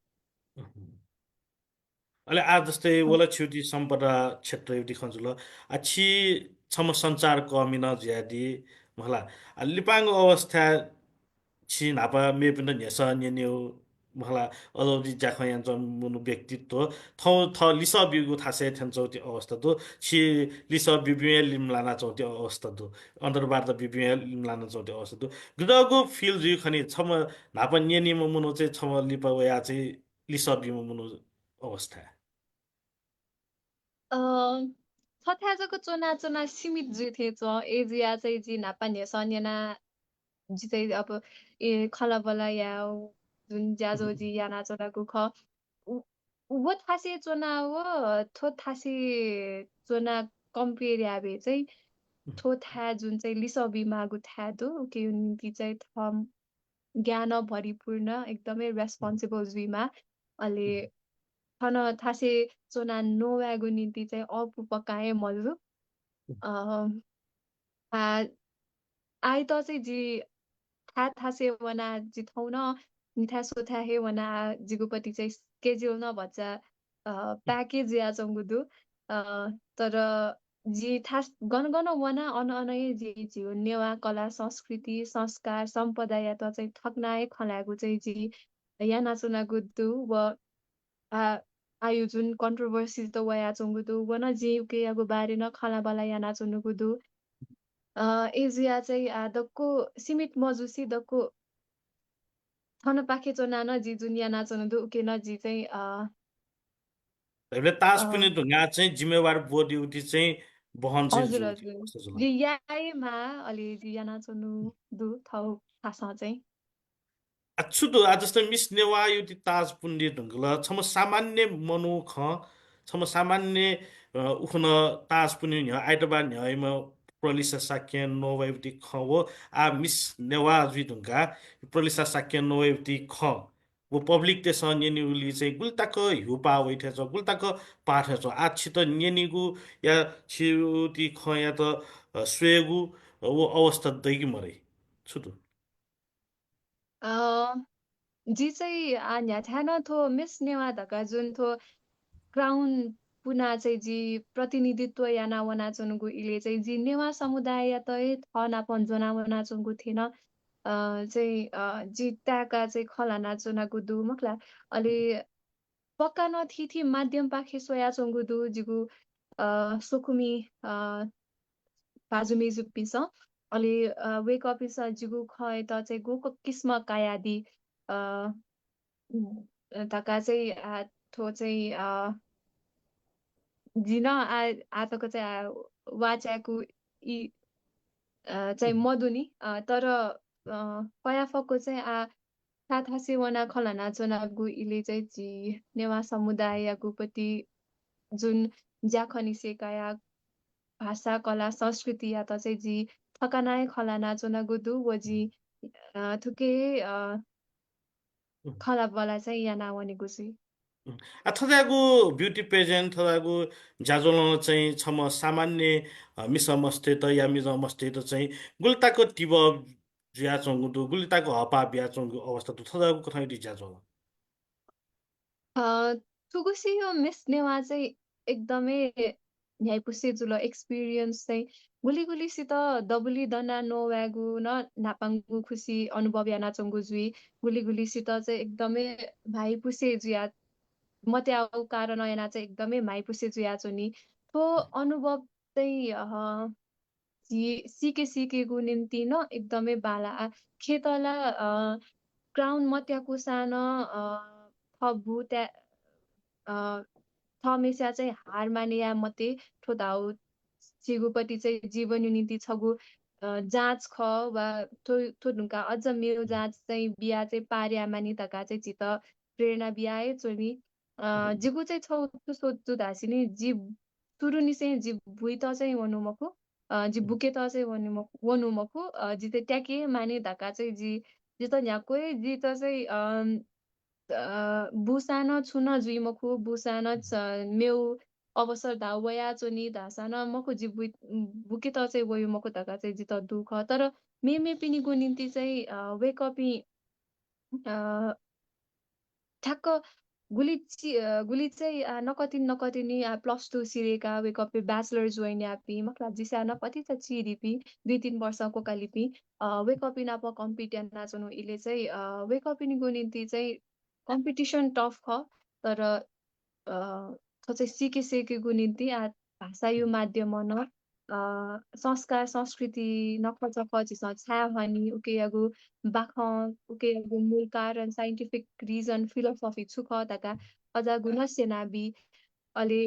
अहिले आज जस्तै वला छिउटी सम्पदा क्षेत्र एउटी खन्जुल अछि छम सञ्चार कमिन ज्यादी मला लिपाङ अवस्था छि नापा मेपिन न्यस न्यन्यु मला अदौदी जाखयान जमुनु व्यक्तित्व थौ थ लिस बिगु थासे थन्चौती अवस्था दो छि लिस बिबिए लिमलाना चौती अवस्था दो अन्तर्वार्ता बिबिए लिमलाना चौती अवस्था दो गदगु फिल जु खनि छम नापा न्यनि मुनु चाहिँ छम लिपा वया चाहिँ लिस बिमु मुनु अवस्था 서태저그 쪼나 सीमित जुथे एजिया चाहिँ जी नापान्य सन्यना जी चाहिँ अब ए खलबला या जुन ज्याजो जी या नाचोनाको ख वो थासे चोना वो थो थासे चोना कम्पेयर याबे चाहिँ थो था जुन चाहिँ लिसबी मागु था दो के निम्ति चाहिँ थम ज्ञान भरिपूर्ण एकदमै रेस्पोन्सिबल जुइमा अहिले थन थासे चोना नोवागु निम्ति चाहिँ अपु पकाए मजु आ आइ त चाहिँ जी थासे वना जी थौन निथा सोथा हे वना जिगुपट्टि चाहिँ स्केड्युल न भच्चा प्याकेज या चंगुदु तर जी थास गन वना अनअनै जी जिउ नेवा कला संस्कृति संस्कार सम्पदा या त चाहिँ थक्नाए खलागु चाहिँ जी या नाचुना गुदु व आ आयु जुन कन्ट्रोभर्सी त वया चंगुदु वना जी उके यागु बारे न खला बला या नाचुनु गुदु एजिया चाहिँ दक्को सीमित मजुसी दक्को थन पाखे चोना जी दुनिया नाचन दु उके न जी चाहिँ तैले तास पनि ढुङ्गा चाहिँ जिम्मेवार बोडी उठी चाहिँ बहन चाहिँ हजुर जुटी हजुर कस्तो जुल जी याइमा अलि जी या नाचनु दु थौ थासा चाहिँ अछुदो आज जस्तै मिस नेवा युति ताज पुण्य ढुङ्गल छम सामान्य मनु ख छम सामान्य उखन ताज पुण्य न्य आइतबार न्यमा प्रलिसा साक्य नोवायुति ख वो आ मिस नेवा जुइ ढुङ्गा प्रलिसा साक्य नोवायुति ख वो पब्लिक ते स न्यनिउली चाहिँ गुल्ताक हिउपा वइथे छ गुल्ताक पाठे छ आ छित न्यनिगु या छिउति ख या त स्वेगु वो अवस्था दैगी मरै छुदु जी चाहिँ न्या थान थो मिस नेवा धका जुन थो क्राउन पुना चाहिँ जी प्रतिनिधित्व या नावना चुनुगु इले चाहिँ जी नेवा समुदाय या त थना पन्जना वना चुनुगु थिएन चाहिँ जी त्याका चाहिँ खला नाचुनागु दु मखला अलि पक्का न थी माध्यम पाखे सोया चुनुगु दु जिगु सोकुमी बाजुमी जुप्पिस अलि वेक अपिस जिगु खय त चाहिँ गो किस्म कायादी धका चाहिँ थो चाहिँ जिन आतको चाहिँ वाचाको इ चाहिँ मधुनी तर पयाफको चाहिँ थाहा सेवना खलाना चनागु इले चाहिँ जी नेवा समुदाय या गुपति जुन ज्याखनी सेकाया भाषा कला संस्कृति या त चाहिँ जी थकानाय खलाना चनागु दु वजी थुके खला बला चाहिँ या नावनेगु छि थदागु ब्युटी पेजेन्ट थदागु जाजोलन चाहिँ छम सामान्य मिसमस्ते त या मिजमस्ते त चाहिँ गुल्ताको टिब ज्या चंगु गुल्ताको हपा बिया चंगु अवस्था त थदागु कथाइ ज्याजोल थुगुसी यो मिस नेवा चाहिँ एकदमै न्यायपुसे जुल एक्सपिरियन्स चाहिँ गुलीसित दबुली दना नोवागु न नापाङ्गु खुसी अनुभव या नाचंगु जुई गुलीसित चाहिँ एकदमै भाइपुसे जुया मत्याउ कारण ऐना चाहिँ एकदमै माइपुसे जुया नि थो अनुभव चाहिँ सिकेको निम्ति न एकदमै बाला खेतला क्राउन मत्याको सानो थबु थमेस्या चाहिँ हार मानिया मते ठोदाउ छिगुपट्टि चाहिँ जीवन नीति छगु जाँच ख वा थोडुका अझ मेरो जाँच चाहिँ बिहा चाहिँ पार्या मानि तका चाहिँ चित प्रेरणा बिहाए चोनि जिगु चाहिँ छौ सोध्छु धासिनी जी तुरुनी चाहिँ जी भुइ त चाहिँ वनुमको जी बुके त चाहिँ वनुमको जी चाहिँ ट्याके माने धक्का चाहिँ जी त न्याकोइ जी त चाहिँ बुसान छुन जुइमखु बुसान मेउ 어버서 나와야 존이 다사나 먹고 지 बुकेत चाहिँ वयो मको तका चाहिँ जित दुख तर मेमे पिनीको निम्ति चाहिँ वेकअपी ठ्याक्क गुली चाहिँ नकतिनी +2 सिरेका वेकअपे ब्याचलर जोइन यापी मतलब जिसा न कति त चिरिपी 2-3 वर्षको कालिपी वेकअपी नाप कम्पिटियन नाचनु इले चाहिँ वेकअपिनीको निम्ति चाहिँ कम्पिटिसन टफ ख तर चाहिँ सिकेको निम्ति भाषा यो माध्यम न संस्कार संस्कृति नखच खचिस छाया भनी उकेयागु बाख उकेयागु मूल कारण साइन्टिफिक रिजन फिलोसफी छुख ताका अझा गुण सेनाबी अले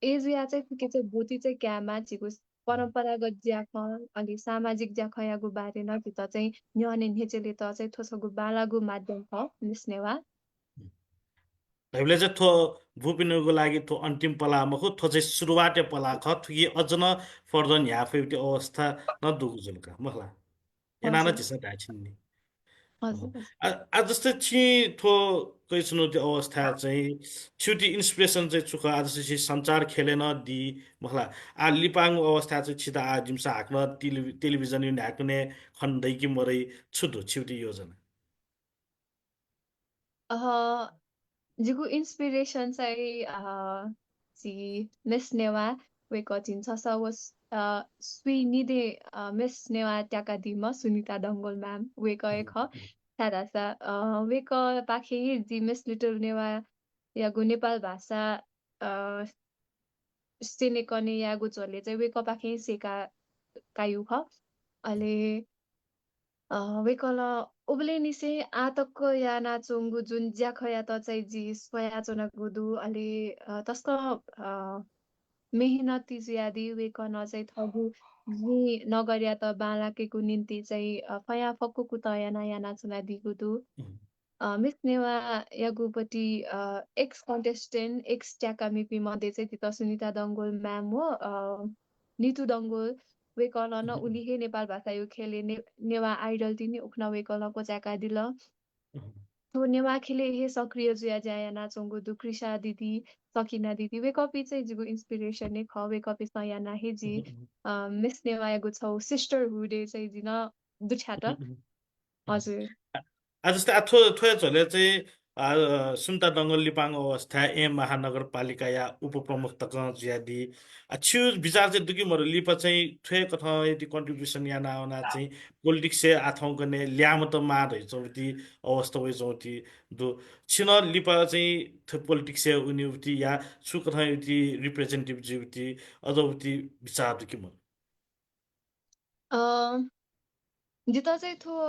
एजिया चाहिँ के चाहिँ बोती चाहिँ क्यामा चिगु परम्परागत ज्याख अलि सामाजिक ज्याखयागु बारे न त चाहिँ न्यने नेचेले त चाहिँ थोसगु बालागु माध्यम ख निस्नेवा हामीले चाहिँ थो भूपिनुको लागि थो अन्तिम पलामा खो थो चाहिँ सुरुवाते पला ख थुकी अझ न फर्दन या फेरि अवस्था न दुगु जुलका महला एनाना हजुर जिसा दाछिन्नी हजुर आज जस्तै छि थो कैसनो त्यो अवस्था चाहिँ छुटी इन्सपिरेसन चाहिँ चुख आज चाहिँ सञ्चार खेलेन दि महला आ लिपाङ अवस्था चाहिँ छिदा आ जिम्सा हाक्न टेलिभिजन युन हाक्ने खन्दै कि मरै छुदु छिउटी योजना जिगु इन्सपिरेसन चाहिँ सी मिस नेवा वेको चिन्छ सवस स्वी निदे मिस नेवा ट्याका दिम सुनिता डङ्गोल म्याम वेको एक सारासा वेको पाखे जी मिस लिटल नेवा यागु नेपाल भाषा सेनेकने यागु चले चाहिँ वेको पाखे सेका कायु ख अले वेकल उब्लेनिसे आतक्क याना चोंगु जुन ज्याखया त चाहिँ जी स्वया चोना गुदु अले तस्क मेहनती ज्यादी वेकन चाहिँ थगु जी नगर्या त बालाकेको निम्ति चाहिँ फया फक्कुकु त याना याना चुना दिगुदु मिस नेवा यागुपट्टि एक्स कन्टेस्टेन्ट एक्स ट्याकामिपी मध्ये चाहिँ तित सुनिता दङ्गोल म्याम हो नितु दङ्गोल वेकल न उलिहे नेपाल भाषा यो खेले नेवा आइडल तिनी उख्न वेकलको च्याका दिल तो नेवा खेले हे सक्रिय जुया ज्याया नाचोंगु दु कृषा दिदी सकिना दिदी वेकअपी चाहिँ जिगु इन्सपिरेसन नै ख वेकअपी सयाना हे जी मिस नेवा यागु छौ सिस्टरहुड चाहिँ जिन दुछाट हजुर आज जस्तै थो थोया झोले चाहिँ सुन्ता दङ्गल लिपाङ अवस्था ए महानगरपालिका या उपप्रमुख तक ज्यादी छु विचार चाहिँ दुकी मरु लिपा चाहिँ थोय कथा यदि कन्ट्रिब्युसन या नावना चाहिँ पोलिटिक्स से आथौ गर्ने ल्याम त मार है चौती अवस्था होइ चौती दु छिन लिपा चाहिँ थो पोलिटिक्स से उनिउति या छु कथा युति रिप्रेजेन्टेटिभ जिउति अझ उति विचार दुकी मरु जिता चाहिँ थो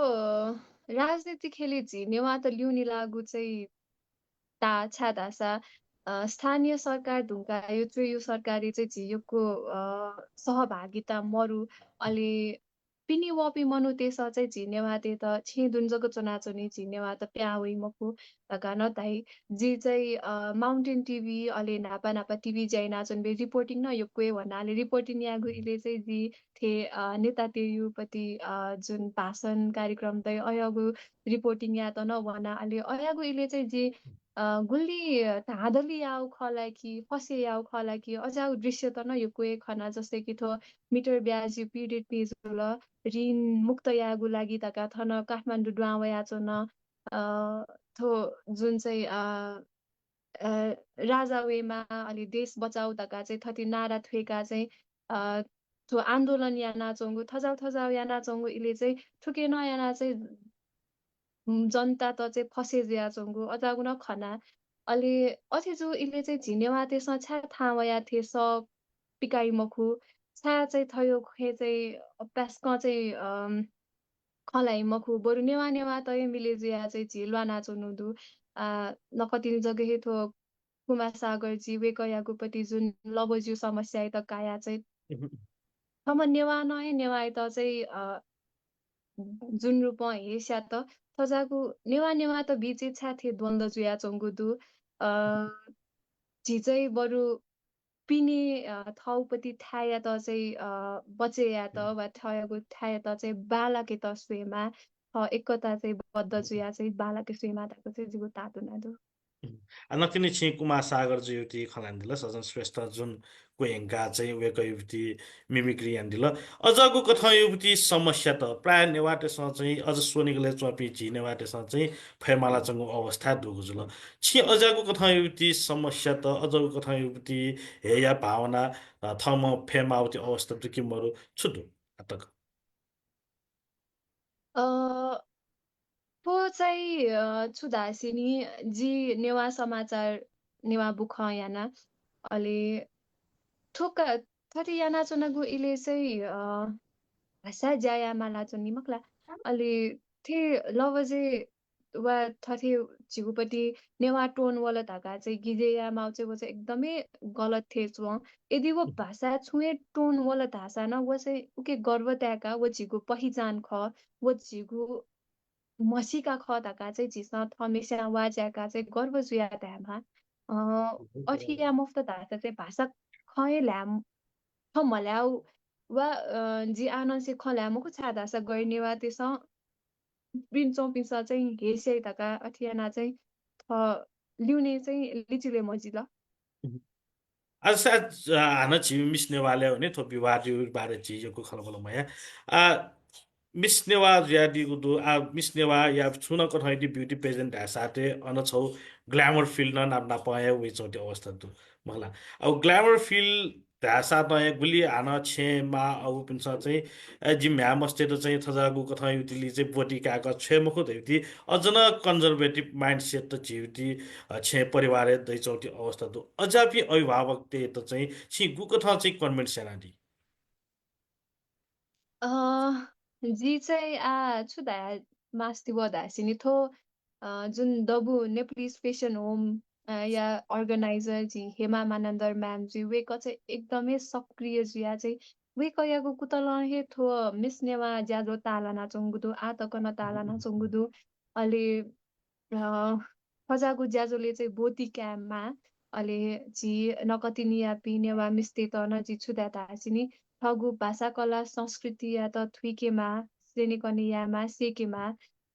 राजनीति खेले झी नेवा त ल्युनी लागु चाहिँ ता छादासा स्थानीय सरकार ढुङ्गायो यो सरकारी चाहिँ झियोको सहभागिता मरु अलि पिनी वपी मनु तेस चाहिँ झिनेवा ते त छेदुन जगो चुनाचुनी झिनेवा त प्यावै मकु गान ताई जी चाहिँ माउन्टेन टिभी अलि नापा नापा टिभी जाइ नाचुन बे रिपोर्टिङ न योक्वे भन्नाले रिपोर्टिङ यागु इले चाहिँ जी थे नेता तेयुपति जुन भाषण कार्यक्रम चाहिँ अयगु रिपोर्टिङ या त न भना अलि अयगु इले चाहिँ जी गुल्ली धाँधली याउ खलाकी फसे याउ खलाकी अझाउ दृश्य त न यो कुए खना जस्तै कि थो मिटर ब्याज पीडित पेजुल ऋण मुक्त यागु लागि तका थन काठमाडौँ डुवावया चोन थो जुन चाहिँ राजा वेमा अलि देश बचाउ तका चाहिँ थति नारा थुएका चाहिँ थो आन्दोलन या नाचोङ्गु थजाउ थजाउ या नाचोङ्गु इले चाहिँ ठुके नयाँ चाहिँ जनता त चाहिँ फसे जिया चोङ्गु अजागुन खना अलि अथे जो इले चाहिँ झिनेवा त्यसमा छा थावया थे स पिकाइ मखु छा चाहिँ थयो खे चाहिँ प्यास्क चाहिँ खलाइ मखु बरु नेवा नेवा त मिले जिया चाहिँ झिलवा नाचोनुदु नकति जग्गा हे थो कुमार सागर जी वेकयागुपति जुन लबज्यू समस्या त काया चाहिँ हम नेवा नहे नेवा त चाहिँ जुन रूप हेस्या त थजागु नेवा नेवा त बीच इच्छा थे द्वन्द जुया चोङ्गुदु झिचै बरु पिने थाउपति थाया त चाहिँ बचेया त वा थयगु थाया त चाहिँ बालाके त स्वेमा एकता चाहिँ बद्ध जुया चाहिँ बालाके स्वेमा ताको चाहिँ जिगु तातु नादु नतिनी छि कुमार सागर जी युति खलान दिल सजन श्रेष्ठ जुन कोयंका चाहिँ वेक युति मिमिक्री यान दिल अझको कथा युति समस्या त प्राय नेवाटेसँग चाहिँ अझ सोनिकले चपी झि नेवाटेसँग चाहिँ फैमाला चंगु अवस्था दुगु जुल छि अझको कथा युति समस्या त अझको कथा युति हेया भावना थम फेमावती अवस्था दुकिमहरु छुदु अतक पो चाहिँ छुदासिनी जी नेवा समाचार नेवा बुख याना अलि ठोका थरी याना चुनागु इले चाहिँ भाषा जाया माला चुन निमकला अलि थे लवजे वा थथे झिगुपट्टि नेवा टोन वाला धागा चाहिँ गिजेया माउ चाहिँ वो चाहिँ एकदमै गलत थे चुवा यदि वो भाषा छुए टोन वाला धासा न वो चाहिँ उके गर्व त्याका वो झिगु पहिचान ख वो झिगु मसीका ख धाका चाहिँ झिस्न थमेस्या वा ज्याका चाहिँ गर्व जुया त्यामा अठिया मुफ्त धासा चाहिँ भाषा खय ल्याम खमल्याउ वा जी आनन्द खल्यामुको छादासा गर्ने वा त्यसमा पिन्छौँ पिन्छ चाहिँ हेर्से धका अठियाना चाहिँ थ लिउने चाहिँ लिचिले मजिला आज हाना छि मिस्ने वाले हुने थो विवाद बारे चीजको खलबलमया आ मिस्नेवा यादी गुदु आ मिस्नेवा या छुन कथाइदि ब्युटी पेजेन्ट साथे अन छौ ग्ल्यामर फिल न नाप नापाए वे चौथि अवस्था दु मला अब ग्ल्यामर फिल ढासा नयाँ गुली हान छेमा अब पिन्छ चाहिँ जि म्याम अस्ते त चाहिँ थजागु कथा युतिली चाहिँ बोटी काका छेमखो दैति अझ न कन्जर्भेटिभ माइन्डसेट त जिउति छे परिवार दै चौथि अवस्था दु अझापि अभिभावक ते त चाहिँ छि गु कथा चाहिँ कन्भेन्ट सेनादी जी चाहिँ छुदा मास्ति वधासिनी थो जुन दबु नेपाली फेसन होम या अर्गनाइजर जी हेमा मानन्दर म्याम जी वेक चाहिँ एकदमै सक्रिय जिया चाहिँ वेक याको कुतल हे थो मिस नेवा ज्यादो ताला नाचुङ्गुदु आतक न ताला नाचुङ्गुदु अलि खजागु ज्याजोले चाहिँ बोती क्याम्पमा अलि जी नकतिनिया पिनेवा मिस्ते त न जी छुदा तासिनी ठगु भाषा कला संस्कृति या त थुइकेमा श्रेणीकनियामा सेकेमा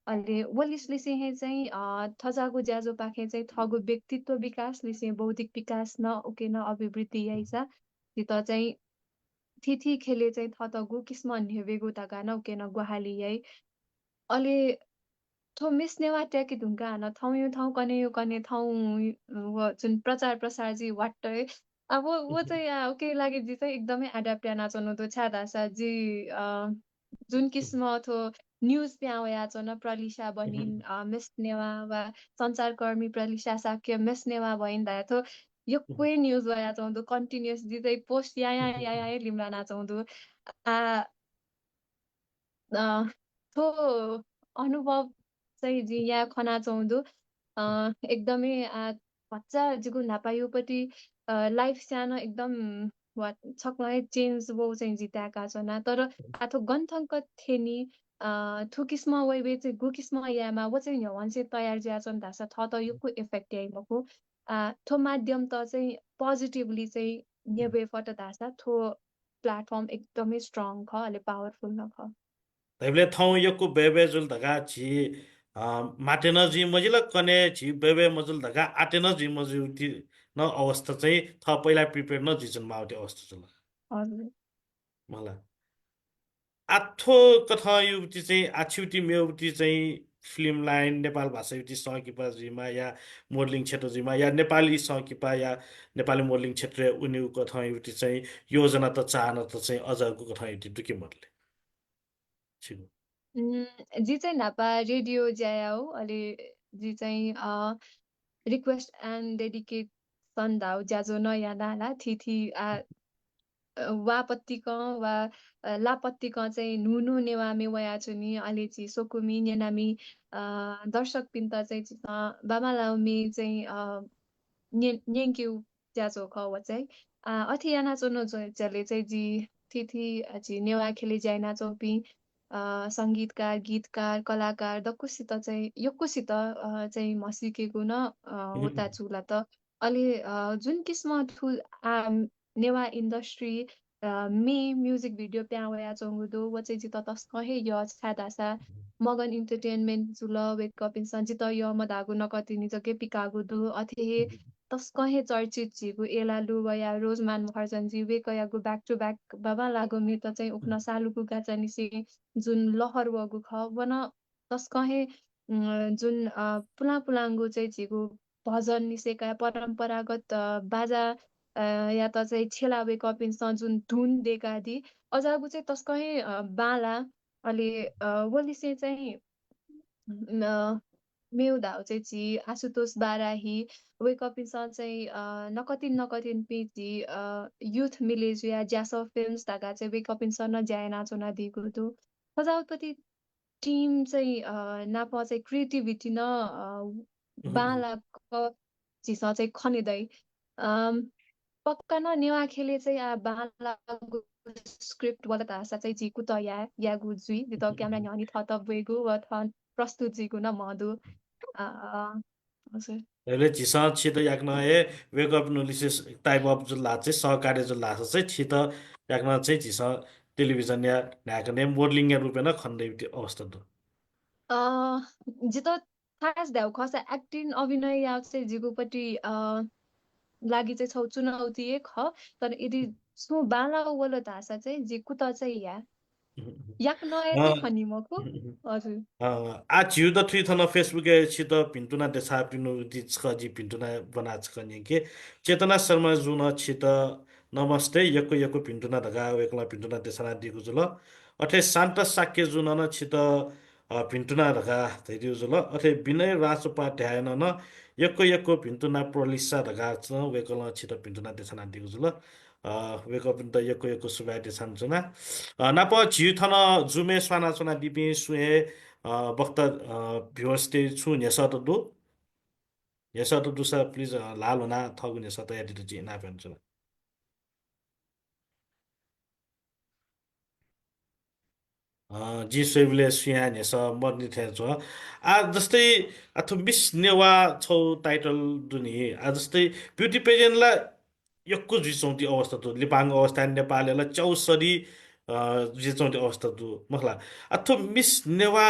अहिले वलिसले चाहिँ थजागु ज्याजो पाखे चाहिँ थगु व्यक्तित्व विकासले चाहिँ बौद्धिक विकास न उकेन अभिवृद्धि याइसा त चाहिँ थिथि खेले चाहिँ थतगु किस्म नेवेगु तगा न उकेन गुहाली याइ अलि थो मिस नेवा ट्याकी ढुङ्गा हान ठाउँ कने ठाउँ जुन प्रचार प्रसार जी वाट्टै अब वो चाहिँ के लागि जी चाहिँ एकदमै एडाप्ट या नाचनु तो छादासा जी जुन किस्म थो न्युज प्याउ या चन प्रलिसा बनिन मिस नेवा वा सञ्चारकर्मी प्रलिसा साक्य मिस नेवा भइन दा थो यो कोही न्युज वया चाउँदो कन्टिन्युस जी चाहिँ पोस्ट या लिम्ला नाचाउँदो आ थो अनुभव चाहिँ जी या खना चाउँदो एकदमै भच्चा जिगु नापायुपट्टि लाइफ सानो एकदम छक्लै चेन्ज वो चाहिँ जिताएका छन् तर आथो गन्थङ्क थेनी थु किस्म वैबे चाहिँ गु किस्म यामा वो चाहिँ न्यवन चाहिँ तयार ज्या छन् धासा थ त योको इफेक्ट याइमको थो माध्यम त चाहिँ पोजिटिभली चाहिँ नेबे फट धासा थो प्लेटफर्म एकदमै स्ट्रङ ख अलि पावरफुल न ख तैबले थाउ यक्कु बेबे जुल धगा छि माटेन जी मजिल कने छि बेबे मजुल धगा आटेन जी मजुति न अवस्था चाहिँ थ पहिला प्रिपेयर न जिजन माउटे अवस्था जुल हजुर मला आथो कथा युवती चाहिँ आछ्युटी मेउटी चाहिँ फिल्म लाइन नेपाल भाषा युवती सहकिपा जिमा या मोडलिङ क्षेत्रजिमा या नेपाली सहकिपा या नेपाली मोडलिङ क्षेत्र उनी कथा युवती चाहिँ योजना त चाहना त चाहिँ अझको कथा युवती दुके मरले छिगु जी चाहिँ नापा रेडियो ज्याओ अलि जी चाहिँ रिक्वेस्ट एन्ड डेडिकेसन धाउ ज्याजो नयाँ नाला थिथि वापत्तिक वा लापत्तिक चाहिँ नुनु नेवामे वया चुनि अलि ची सोकुमी नेनामी दर्शक पिन्त चाहिँ बामालाउमी चाहिँ न्याङ्क्यु ज्याजो ख वा चाहिँ अथियाना चोनो जले चाहिँ जी थिथि जी नेवा खेले ज्याइना चौपी सङ्गीतकार गीतकार कलाकार दक्कुसित चाहिँ योक्कुसित चाहिँ म सिकेको न उता चुला त अलि जुन किस्म Newa industry me music video piawaya chongudo wache jita taskahe yo chadasa Morgan Entertainment zula wake up in sanjita yo madagu nakati ni jage pikagu du athe taskahe चर्चित जिगु एला लुगया रोजमान मुखर्जनजी वेकया गु ब्याक टु ब्याक बाबा लागो मित चाहिँ उक्न सालुकु गाचा निसे जुन लहर वगु ख वन तस्कहे जुन पुला पुलाङ्गु चाहिँ जिगु भजन निसेका परम्परागत बाजा या त चाहिँ छेला वेक अप इन जुन धुन देकादि अजागु चाहिँ तस्कहे बाला अलि वलिसे चाहिँ मेउदाउ चाहिँ ची Ashutosh Barahi wake up in चाहिँ नकतिन पिजी युथ मिलेज या ज्यासो फिल्म्स ताका चाहिँ वेक अप इन न ज्याना चोना दिगु दु सजावटपति टिम चाहिँ नाप चाहिँ क्रिएटिभिटी न बाला चिसा चाहिँ खनिदै पक्का न नेवा खेले चाहिँ बाला स्क्रिप्ट वाला तासा चाहिँ जिकु त या गुजुई त क्यामेरा न्यानी थ त वेगु व थ प्रस्तुत जिकु न मधु हजुर अहिले झिसा छित याक्न ए वेक अप नोलिसिस टाइप अफ जो लाचे सहकार्य जो लाछ चाहिँ छित याक्न चाहिँ झिसा टेलिभिजन या न्याकने मोडलिङ या रूपेन खन्दै अवस्था दु जित खास द्याउ खस एक्टिङ अभिनय या चाहिँ जिगुपट्टि लागि चाहिँ छौ चुनौती एक ख तर यदि सु बाला वल धासा चाहिँ जिकु त चाहिँ याक नए खनि मको हजुर आ जिउ द थ्री थन फेसबुक ए छित पिन्टुना देसा पिनु दि छजी पिन्टुना बना छकनि के चेतना शर्मा जुन छित नमस्ते यको यको पिन्टुना धगा वेकला पिन्टुना देसना दिगु जुल अथे शान्त साक्य जुन न छित पिन्टुना धगा थैदिउ जुल अथे विनय राजोपाध्याय न यको यको पिन्टुना प्रोलिसा धगा छ वेकला छित पिन्टुना देसना दिगु जुल वेक अप द यको यको सुबाय देसान जुना नाप झिउ थन जुमे स्वाना चुना दिपि सुए वक्त व्यवस्थे छु नेसत दु सा प्लिज लाल हुना थगु नेसत यादि दु जिना पेन्छु जी सोइबले सुया नेस मर्नि थे छ आ जस्तै अथु मिस नेवा छौ टाइटल दुनि आ जस्तै ब्युटी पेजेन्टला यक्को जुचौती अवस्था दु लिपाङ अवस्था नेपालला चौसरी जुचौती अवस्था दु मखला अथु मिस नेवा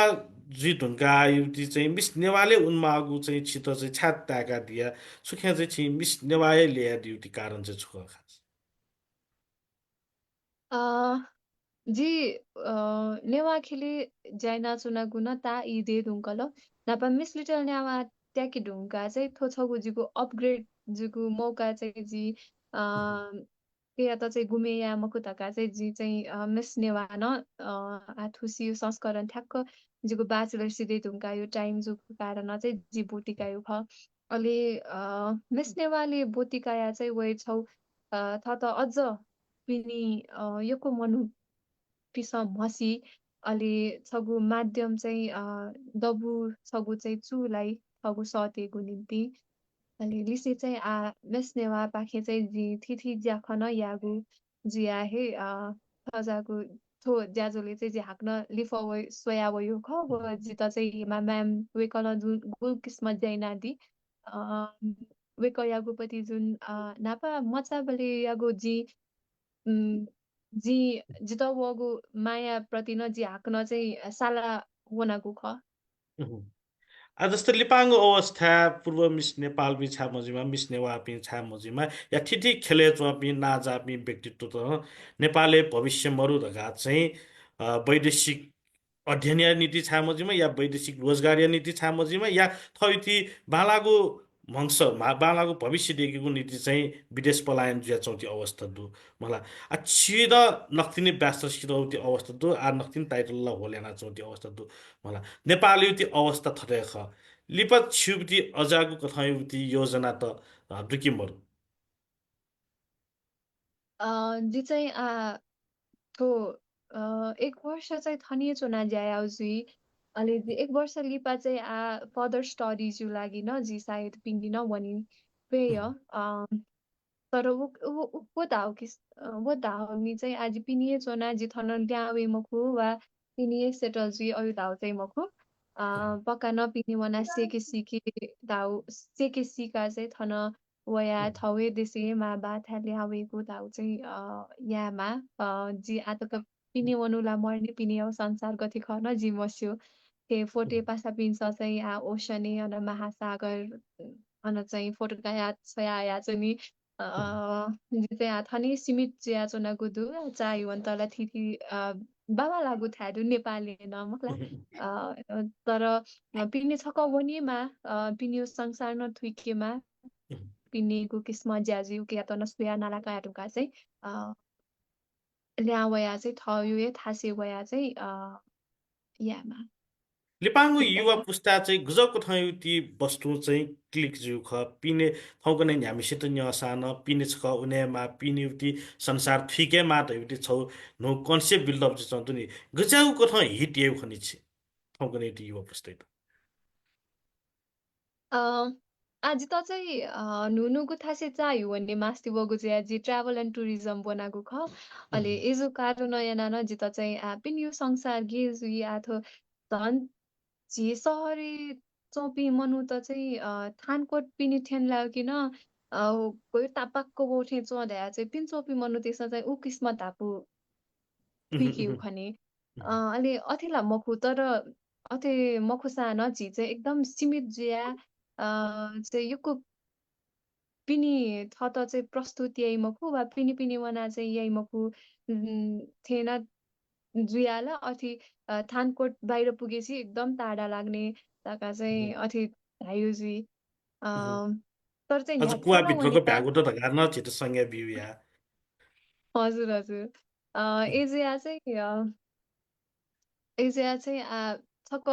जी ढुङ्गा युति चाहिँ मिस नेवाले उन्मागु चाहिँ छित चाहिँ छात ताका दिया सुख्या चाहिँ छि मिस नेवाले ल्याया युति कारण चाहिँ छु खास जी नेवा खेले जाइना चुना गुना ता इदे दुङ्कल नापा मिस लिटल नेवा ट्याकी ढुङ्गा चाहिँ थोछगु जिगु अपग्रेड जिगु मौका चाहिँ जी के या त चाहिँ गुमे या मकुतका चाहिँ जी चाहिँ मिस नेवा न आथुसी संस्करण ठ्याक्क जिगु ब्याचलर सिधै ढुङ्गायो टाइम जुगु कारण चाहिँ जी बोटिकायो ख अलि मिस नेवाले बोटिकाया चाहिँ वे छौ थ त अझ पिनी योको मनु पिसम मसी अलि छगु माध्यम चाहिँ दबु छगु चाहिँ चुलाई छगु सतेगु निम्ति अलि लिसे चाहिँ मेस्नेवा पाखे चाहिँ जी थिथि ज्याखन यागु जिया हे थजागु थो ज्याजोले चाहिँ जी हाक्न लिफवय सोयावयो ख व जिता चाहिँ हिमा म्याम वेकल जुन गुल किस्मत जैनादी वेक यागुपति जुन नापा मचाबले यागु जी जी जित वगु माया प्रति न जी हाक्न चाहिँ साला वनागु ख जस्तो लिपाङ्गो अवस्था पूर्व मिस नेपाल बि छा मजिमा मिस नेवा पि छा मजिमा या ठिठी खेले चुपि नाजा पि व्यक्तित्व त नेपालले भविष्य मरु धगा चाहिँ वैदेशिक अध्ययन नीति छा मजिमा या वैदेशिक रोजगार नीति छा मजिमा या थैथी बालागु मंश बालागु भविष्य देखेको नीति चाहिँ विदेश पलायन जुया चौथी अवस्था दु मलाई छिद नक्तिनी व्यस्त सिधौती अवस्था दु आ नक्तिनी टाइटल ल होल्याना चौथी अवस्था दु मलाई नेपाल युति अवस्था थरेख लिपत छिउती अजागु कथा युति योजना त दुकिमरु जी चाहिँ थो एक वर्ष चाहिँ थनिए चुना ज्यायाउजी अलि एक वर्ष लिपा चाहिँ फर्दर स्टडिज यु लागि न जी सायद पिन्दिन वनि पेय तर वो दाउ कि वो दाउ नि चाहिँ आज पिनिए चोना जी थन ल्यावे मखु वा पिनिए सेटल जी अयु दाउ चाहिँ मखु पक्का न पिनि वना सेके सिके दाउ सेके सिका चाहिँ थन वया थवे देशे मा बाथाले हावेको दाउ चाहिँ यामा जी आतक पिने वनुला मर्ने पिने अब संसार गति खन जी मस्यो ते फोटे पासा पिन्छ चाहिँ ओसने अन महासागर अन चाहिँ फोटो गाया छया चाहिँ जी चाहिँ थने सीमित ज्या चोना गुदु चाहि वन्तला थिथि बाबा लागु थाडु नेपाली न मखला तर पिने छक वनिमा पिने संसार न थुइकेमा पिनेको किस्म ज्याजी के त नसुया नाला काटुका चाहिँ ल्यावया चाहिँ थयो थासे वया चाहिँ यामा लिपाङ्गु युवा सुत्तका पुस्ता चाहिँ गुजबको ठाउँ ती वस्तु चाहिँ क्लिक जु ख पिने ठाउँको नै न्यामिसित न्यासान पिने छ उनेमा पिने उति संसार ठिकै मा त उति छौ नो कन्सेप्ट बिल्डअप चाहिँ चन्तु नि गजाउको ठाउँ हिट येउ खनि छि ठाउँको नै युवा पुस्ता अ आज त चाहिँ नुनुगु थासे चाह्यो भन्ने मास्ति बगु चाहिँ आज ट्राभल एन्ड टुरिज्म बनाएको ख अहिले एजो कारो नयाँ नाना जित चाहिँ पिन यो संसार गे जुई आथो धन झी सहरी चौपी मनु त चाहिँ थानकोट पिनी ठेन लाग्यो किन गयो तापाकको बोठे चोध्या चाहिँ पिन चौपी मनु त्यसमा चाहिँ ऊ किस्मत धापु थुइकी उखने अहिले अथेला मखु तर अथे मखु सानो झी चाहिँ एकदम सीमित ज्या चाहिँ यो पिनी थ त चाहिँ प्रस्तुत यही मखु वा पिनी पिनी वना चाहिँ यही मखु थिएन जुयाला अथि थानकोट बाहिर पुगेपछि एकदम टाढा लाग्ने ताका चाहिँ अथि धायुजी तर चाहिँ अझ यहाँ कुवा थेला भित्रको वनिता भ्यागु त गार्न छिटो सँगै बिउ या हजुर हजुर एजिया चाहिँ एजिया चाहिँ छक्क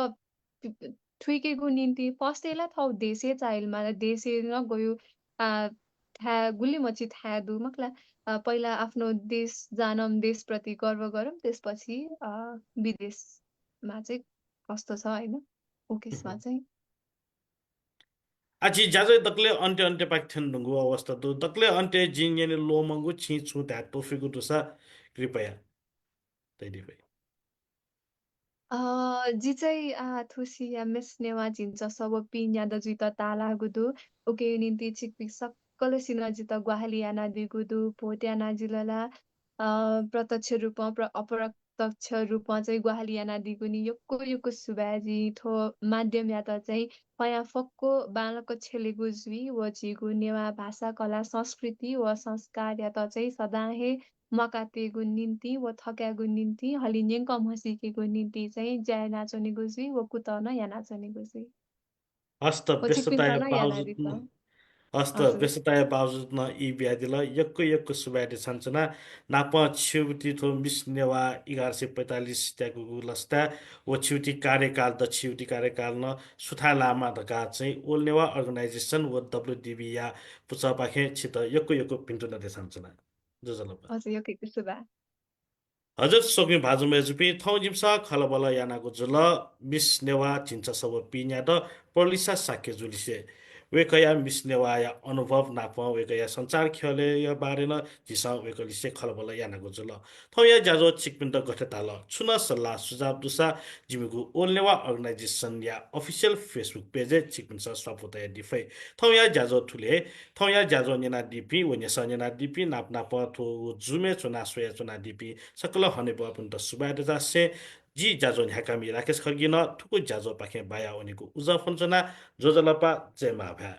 ठुइकेको निम्ति फस्टेला थौ देशे चाइल्डमा देशे न गयो था गुल्ली मची था दु मक्ला पहिला आफ्नो देश जानम देशप्रति गर्व गरौँ त्यसपछि विदेशमा चाहिँ कस्तो छ होइन ऊ केसमा चाहिँ आछि ज्याजै दक्ले अन्त्य अन्त्य पाक्थेन ढुङ्गु अवस्था दु दक्ले अन्त्य जिङेने लोमंगु छि छु त्या तोफिगु दुसा कृपया तैदि भई जी चाहिँ थुसी या मिस नेवा झिन्छ सब पिन्या द जुइत ताला गुदु ओके निन्ति चिकपिक सक्कल सिन जित ग्वाहाली याना दिगुदु भोट्याना जिलला प्रत्यक्ष रूपमा अप्रत्यक्ष रूपमा चाहिँ ग्वाहाली याना दिगुनी योक्को योक्को सुबाजी थो माध्यम या त चाहिँ पया फक्को बालक छेलेगु जुई व जिगु नेवा भाषा कला संस्कृति व संस्कार या त चाहिँ सदाहे मकातेको निम्ति व थक्याको निम्ति हलिन्यङ कम हसिकेको निम्ति चाहिँ ज्या नाचनेको जुई व कुतन या नाचनेको जुई हस्त व व्यस्तताय चिकपिन या नादित बावजुद हस्त हजुर व्यस्तताय बावजुद न यी ब्यादिल यक्को यक्को सुबाइले छन्छना नाप छिउती थो मिस नेवा 1145 त्यागु गुलस्ता व छिउती कार्यकाल द छिउती कार्यकाल न सुथा लामा धका चाहिँ ओल नेवा अर्गनाइजेसन व डब्ल्युडिबी या पुचा पाखे छित यक्को यक्को पिन्टु न छन्छना जजलपा हजुर यो के सुबा हजुर सोक्मी भाजु मेजुपी थौ जिम्सा खलबल यानाको जुल मिस नेवा चिन्छ सब पिन्या द पर्लिसा साके जुलिसे वेकया मिस नेवा या अनुभव नाप वेकया संचार खेले या बारेन जिसा वेकलिसे खलबल यानाको जुल थौ या जाजो चिकपिन्ट गठताल छुन सल्लाह सुझाव दुसा जिमिगु ओल नेवा अर्गनाइजेसन या अफिसियल फेसबुक पेज चिकपिन्ट सपोत या डिफै थौ या जाजो थुले थौ या जाजो नेना डिपी व नेसा नेना डिपी नाप नाप थो जुमे चुना सोया चुना डिपी सकल हने बपुन त सुबाय जासे जी जाजो ह्याकामी राकेश खर्गिन थुकु जाजो पाखे बाया ओनेको उजा फन्चना जोजलपा जय माभा